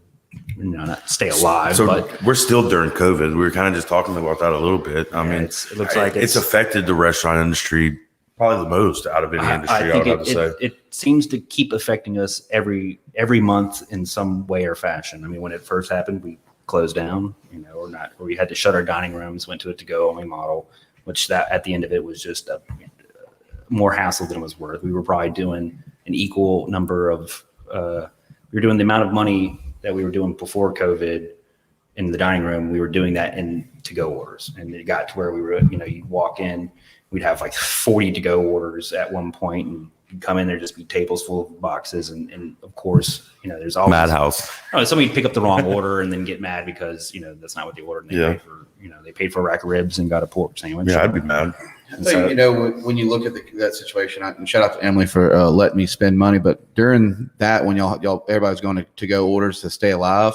not stay alive.
So
but
we're still during COVID. We were kind of just talking about that a little bit. I mean,
it looks like
it's affected the restaurant industry probably the most out of any industry. I would have to say
it seems to keep affecting us every month in some way or fashion. I mean, when it first happened, we closed down, or we had to shut our dining rooms, went to a to-go only model, which that at the end of it was just a more hassle than it was worth. We were probably doing an equal number of, we were doing the amount of money that we were doing before COVID in the dining room. We were doing that in to-go orders, and it got to where we were, you'd walk in, we'd have like 40 to-go orders at one point, and you'd come in there, just be tables full of boxes, and of course, there's always
madhouse.
Somebody pick up the wrong order and then get mad because that's not what they ordered. And they paid for a rack of ribs and got a pork sandwich.
Yeah, I'd be mad.
So, when you look at that situation, and shout out to Emily for letting me spend money, but during that, when y'all everybody's going to go orders to stay alive,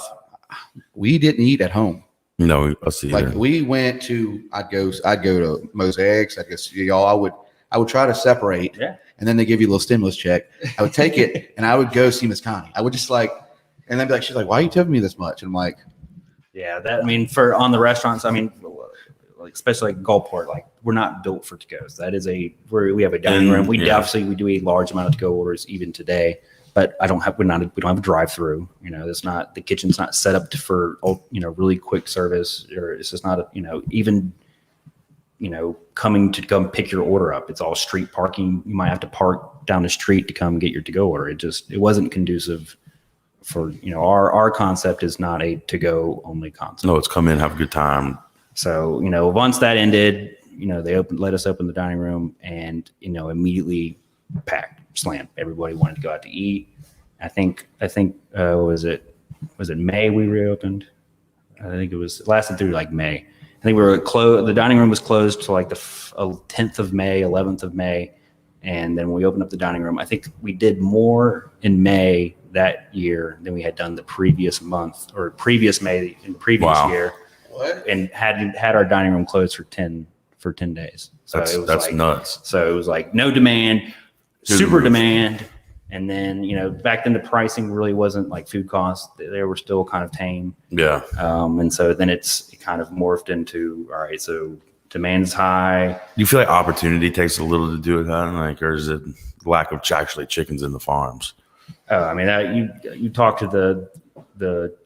we didn't eat at home.
No, I see.
Like we went to, I'd go to Mosaics. I guess y'all, I would try to separate, and then they give you a little stimulus check. I would take it, and I would go see Miss Connie. I would just and then be like, she's like, "Why are you tipping me this much?" And I'm like,
"Yeah, for on the restaurants, especially like Gulfport, we're not built for to-goes. That is we have a dining room. We do a large amount of to-go orders even today." But we don't have a drive-through. It's not, the kitchen's not set up for really quick service, or it's just not even coming to come pick your order up. It's all street parking. You might have to park down the street to come get your to-go order. It wasn't conducive for our concept is not a to-go only concept.
No, it's come in, have a good time.
So once that ended, they let us open the dining room, and immediately packed. Slam. Everybody wanted to go out to eat. I think was it May we reopened? I think it lasted through May. I think we were closed. The dining room was closed till the 10th of May, 11th of May, and then when we opened up the dining room, I think we did more in May that year than we had done the previous month or previous May in the previous year. What? And had our dining room closed for 10 days. So
that's nuts.
So it was no demand. Super demand, and then back then the pricing really wasn't food costs; they were still kind of tame.
Yeah.
And so then it kind of morphed into, all right, so demand's high.
Do you feel like opportunity takes a little to do with that, or is it lack of actually chickens in the farms?
I mean, you talk to the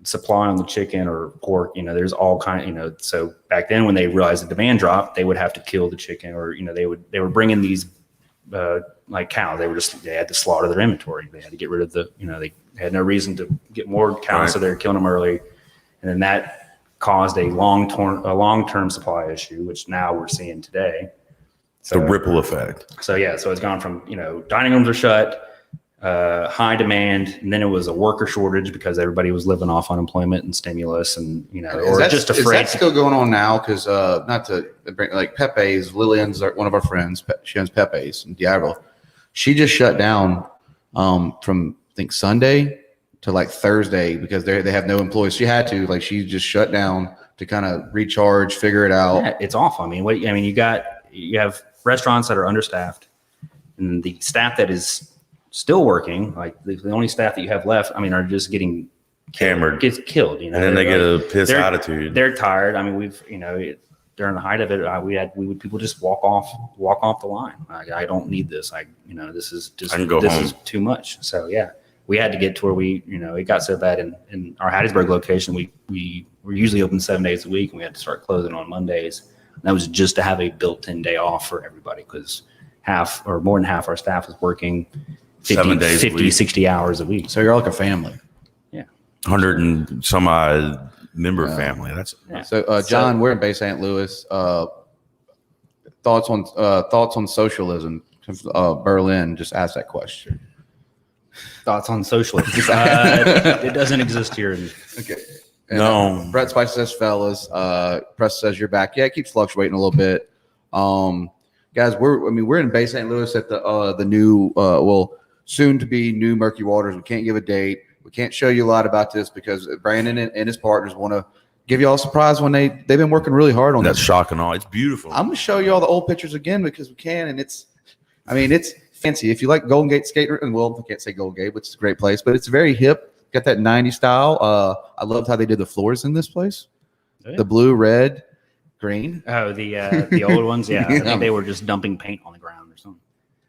supply on the chicken or pork. There's all kind. So back then when they realized the demand dropped, they would have to kill the chicken, or they were bringing these. Cows, they had to slaughter their inventory. They had to get rid of they had no reason to get more cows, right. So they're killing them early, and then that caused a long-term supply issue, which now we're seeing today. So
the ripple effect.
So it's gone from dining rooms are shut, high demand, and then it was a worker shortage because everybody was living off unemployment and stimulus, and or just afraid.
Is that still going on now? Because not to bring Pepe's, Lillian's one of our friends. She owns Pepe's in Diablo. She just shut down from I think Sunday to Thursday because they have no employees. She had to she just shut down to kind of recharge, figure it out.
Yeah, it's awful. You have restaurants that are understaffed, and the staff that is still working, the only staff that you have left, are just getting
hammered,
gets killed.
And then they get a piss attitude.
They're tired. We've during the height of it, we would people just walk off the line. I don't need this. This is just is too much. So yeah, we had to get to where it got so bad in our Hattiesburg location. We were usually open 7 days a week, and we had to start closing on Mondays. And that was just to have a built-in day off for everybody because half or more than half our staff was working 50, 60 hours a week.
So you're like a family.
Yeah.
100 and some odd member family. That's
so John, we're in Bay St. Louis. Thoughts on socialism? Berlin just asked that question.
Thoughts on socialism? It doesn't exist here.
Okay.
And, no.
Brett Spice says, fellas. Press says you're back. Yeah, it keeps fluctuating a little bit. Guys, we're in Bay St. Louis at the new soon to be new Murky Waters. We can't give a date. We can't show you a lot about this because Brandon and his partners want to give y'all a surprise when they've been working really hard on
That's
this.
shocking. All it's beautiful.
I'm gonna show you all the old pictures again because we can, and it's fancy. If you like Golden Gate skate, and well, I can't say Golden Gate, which is a great place, but it's very hip. Got that 90s style. I loved how they did the floors in this place.
Oh, yeah.
The blue, red, green.
Oh, the old ones, yeah. I think they were just dumping paint on the ground or something.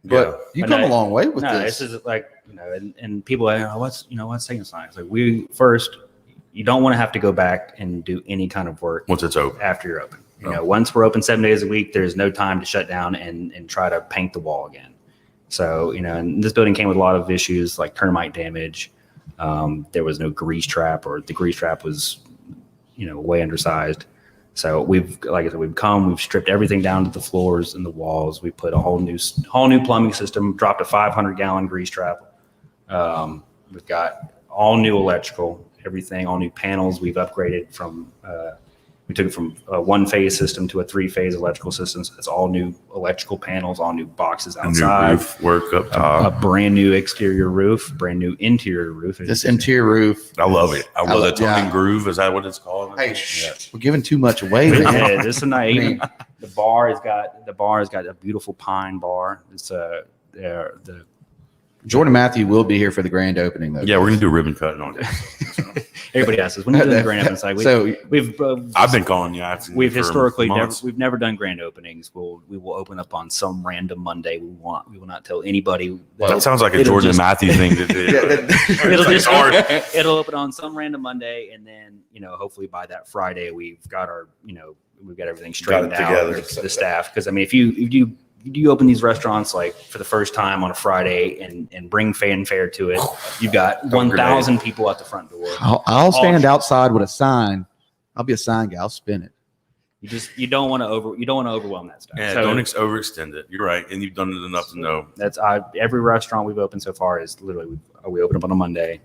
But you
But
come
no,
a long way with
No,
this.
this is like, and people are, what's taking us on? It's like you don't want to have to go back and do any kind of work
Once it's open.
after you're open. Once we're open 7 days a week, there's no time to shut down and try to paint the wall again. So, and this building came with a lot of issues like termite damage. There was no grease trap, or the grease trap was, way undersized. So we've stripped everything down to the floors and the walls. We put a whole new plumbing system, dropped a 500-gallon grease trap. We've got all new electrical, everything, all new panels. We've upgraded from, we took it from a one-phase system to a three-phase electrical system. So it's all new electrical panels, all new boxes outside.
A new roof work up top.
A brand new exterior roof, brand new interior roof.
This interior roof.
I love it. I love the tongue
yeah.
and groove. Is that what it's called?
Hey, we're giving too much away. Man.
Yeah, this is nice. The bar has got a beautiful pine bar. It's the
Jordan Matthew will be here for the grand opening, though.
Yeah, we're gonna do ribbon cutting on it.
everybody asks us when you do the grand opening. It's like
I've been calling you.
We've historically never done grand openings. We will open up on some random Monday. We will not tell anybody.
That sounds like a Jordan and Matthew thing to do.
It'll open on some random Monday, and then hopefully by that Friday we've got everything straightened out
together.
The staff. Because I mean, if you open these restaurants like for the first time on a Friday and bring fanfare to it, you've got 1,000 people at the front door.
I'll stand outside with a sign. I'll be a sign guy. I'll spin it.
You don't want to overwhelm that stuff.
Yeah,
so,
don't overextend it. You're right, and you've done it enough to know.
That's every restaurant we've opened so far is literally we open up on a Monday,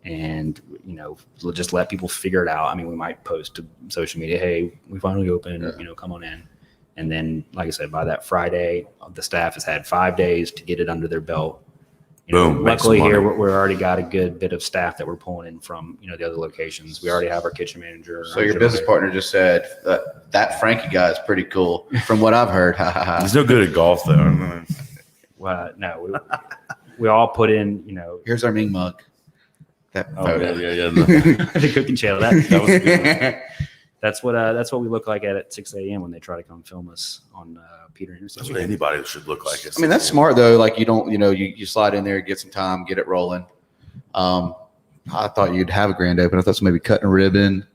and we'll just let people figure it out. I mean, we might post to social media, "Hey, we finally opened. Come on in." And then, like I said, by that Friday, the staff has had 5 days to get it under their belt.
Boom.
Luckily here, we're already got a good bit of staff that we're pulling in from, the other locations. We already have our kitchen manager.
So your business partner just said that Frankie guy is pretty cool from what I've heard.
He's no good at golf though.
Well, no, we all put in,
Here's our Ming mug. That photo.
Yeah.
the cooking channel. That was a good one. That's what we look like at 6 a.m. when they try to come film us on Peter Henderson.
That's what anybody should look like.
I mean, that's smart though. Like you don't, you slide in there, get some time, get it rolling. I thought you'd have a grand open. I thought somebody cutting a ribbon.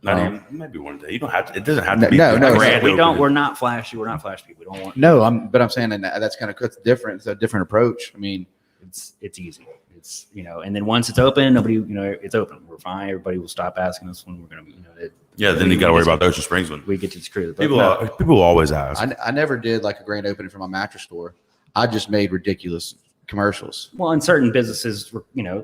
Maybe one day. You don't have to. It doesn't have to be.
No.
Grand
We don't.
opening.
We're not flashy. We're not flashy people. We don't want.
No, I'm saying that's kind of different. It's a different approach. I mean,
it's easy. It's and then once it's open, nobody it's open. We're fine. Everybody will stop asking us when we're gonna be.
Then you got to worry about the Ocean Springs one.
We get to screw it.
People will always ask.
I never did like a grand opening for my mattress store. I just made ridiculous commercials.
Well, in certain businesses,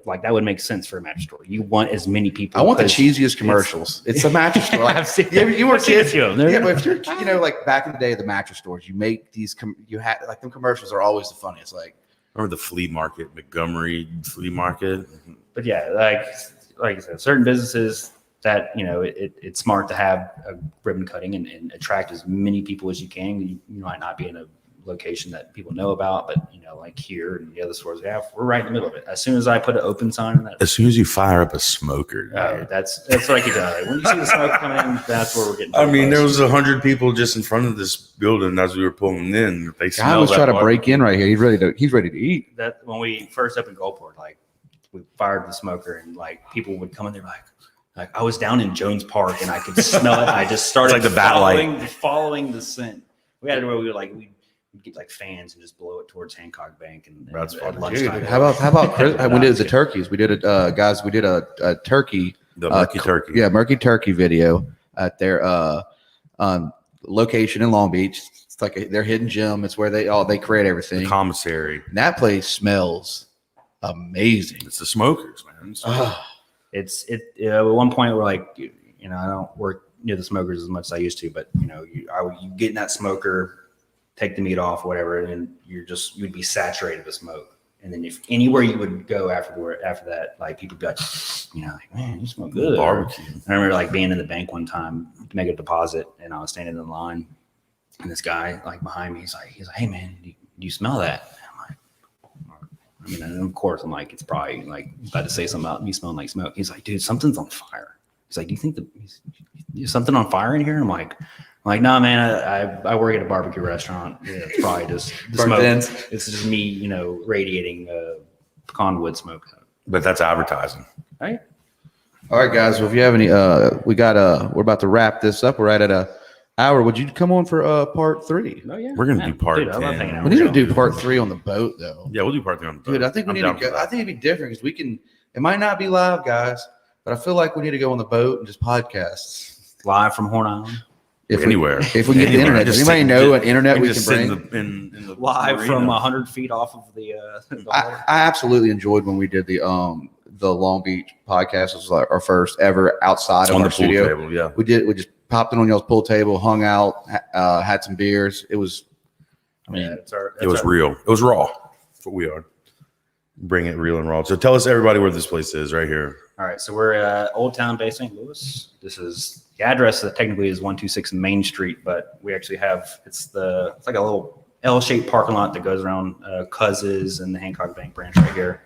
like that would make sense for a mattress store. You want as many people.
I want the cheesiest commercials. It's a mattress store. Like, you were kids.
Yeah,
but if you're, like back in the day, the mattress stores, you make these. You had like them commercials are always the funniest. Like
remember the flea market, Montgomery flea market.
But yeah, like I said, certain businesses that it's smart to have a ribbon cutting and attract as many people as you can. You might not be in a location that people know about, but like here and the other stores, we're right in the middle of it. As soon as I put an open sign in that,
as soon as you fire up a smoker,
that's what I keep telling you. When you see the smoke coming in, that's where we're getting.
I mean, there was 100 people just in front of this building as we were pulling in. They
guy was trying to break in right here. He's ready to eat.
That when we first opened Gulfport, like we fired the smoker, and like people would come in there like I was down in Jones Park and I could smell it. I just started
like the bat
following the scent. We had it where we'd get like fans and just blow it towards Hancock Bank and
that's
at
fun.
lunchtime.
How about Chris? We did the turkeys. We did a turkey.
The Murky Turkey.
Yeah, Murky Turkey video at their location in Long Beach. It's like their hidden gem. It's where they create everything.
The commissary.
And that place smells amazing.
It's the smokers, man.
At one point we're like, I don't work near the smokers as much as I used to, but you get in that smoker, take the meat off, whatever, and then you'd be saturated with smoke. And then if anywhere you would go after that, like people would be like, like, man, you smell good.
Barbecue.
I remember like being in the bank one time to make a deposit, and I was standing in line, and this guy like behind me, he's like, hey man, do you smell that? And I'm like, and of course I'm like, it's probably like about to say something about me smelling like smoke. He's like, dude, something's on fire. He's like, do you think there's something on fire in here? And I'm like, no, man, I work at a barbecue restaurant. Yeah, it's probably just the smoke. It's just me, radiating conwood smoke.
But that's advertising.
Right?
All right, guys. Well, if you have any, we're about to wrap this up. We're right at an hour. Would you come on for part 3?
Oh yeah,
We're gonna do part 10.
I love hanging out
We
with
need
y'all.
to do part 3 on the boat, though.
Yeah, we'll do part 3 on the boat.
Dude, I think we need to go. I think it'd be different because we can. It might not be live, guys, but I feel like we need to go on the boat and just podcasts
live from Horn Island.
Anywhere.
If we get the internet. Does anybody know an internet we can bring?
In the
Live
marina.
from 100 feet off of the
I absolutely enjoyed when we did the Long Beach podcast. It was like our first ever outside of
on
our
the pool
studio.
table. Yeah,
We just popped in on y'all's pool table, hung out, had some beers. It was,
it was real. It was raw. That's what we are. Bring it real and raw. So tell us, everybody, where this place is right here.
All right, so we're at Old Town Bay, St. Louis. This is the address that technically is 126 Main Street, but we actually have it's like a little L-shaped parking lot that goes around Cuz's and the Hancock Bank branch right here.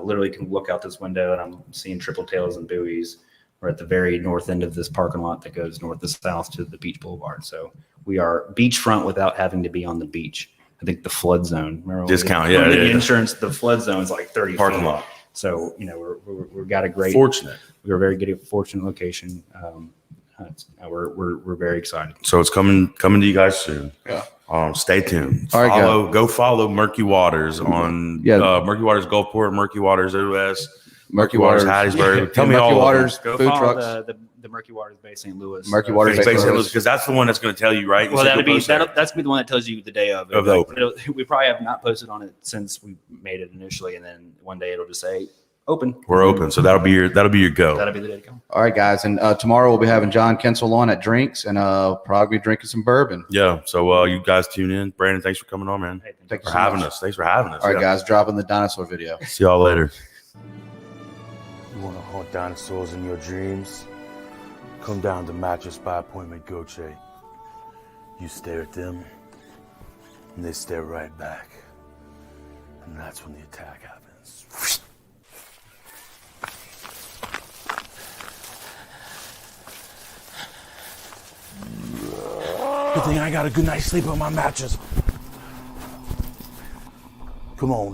Literally can look out this window and I'm seeing triple tails and buoys. We're at the very north end of this parking lot that goes north to south to the beach boulevard. So we are beachfront without having to be on the beach. I think the flood zone. Remember
Discount,
the insurance. The flood zone is like 30
Parking
feet.
lot.
So we've got a great.
Fortunate.
We are very good at fortunate location. We're very excited.
So it's coming to you guys soon.
Yeah.
Stay tuned.
All right,
go follow Murky Waters on Murky Waters Gulfport, Murky Waters OS,
Murky Waters,
Hattiesburg. Tell me
Murky
all
Waters,
Go
food
follow
trucks.
the Murky Waters Bay St. Louis.
Murky Waters Bay St. Louis.
because that's the one that's going to tell you, right? You
Well,
said
that's
you'll post there.
gonna be the one that tells you the day of.
Of the open.
We probably have not posted on it since we made it initially, and then one day it'll just say open.
We're open, so that'll be your go.
That'll be the day to go.
All right, guys, and tomorrow we'll be having John Kensel on at Drinks, and probably drinking some bourbon.
Yeah. So you guys tune in. Brandon, thanks for coming on, man.
Hey,
Thank you
For
so
having
much.
us. Thanks for having us.
All right,
Yeah.
guys, dropping the dinosaur video.
See y'all later.
You want to hunt dinosaurs in your dreams? Come down to Mattress by Appointment Goche. You stare at them, and they stare right back. And that's when the attack happens. Good thing I got a good night's sleep on my mattress. Come on.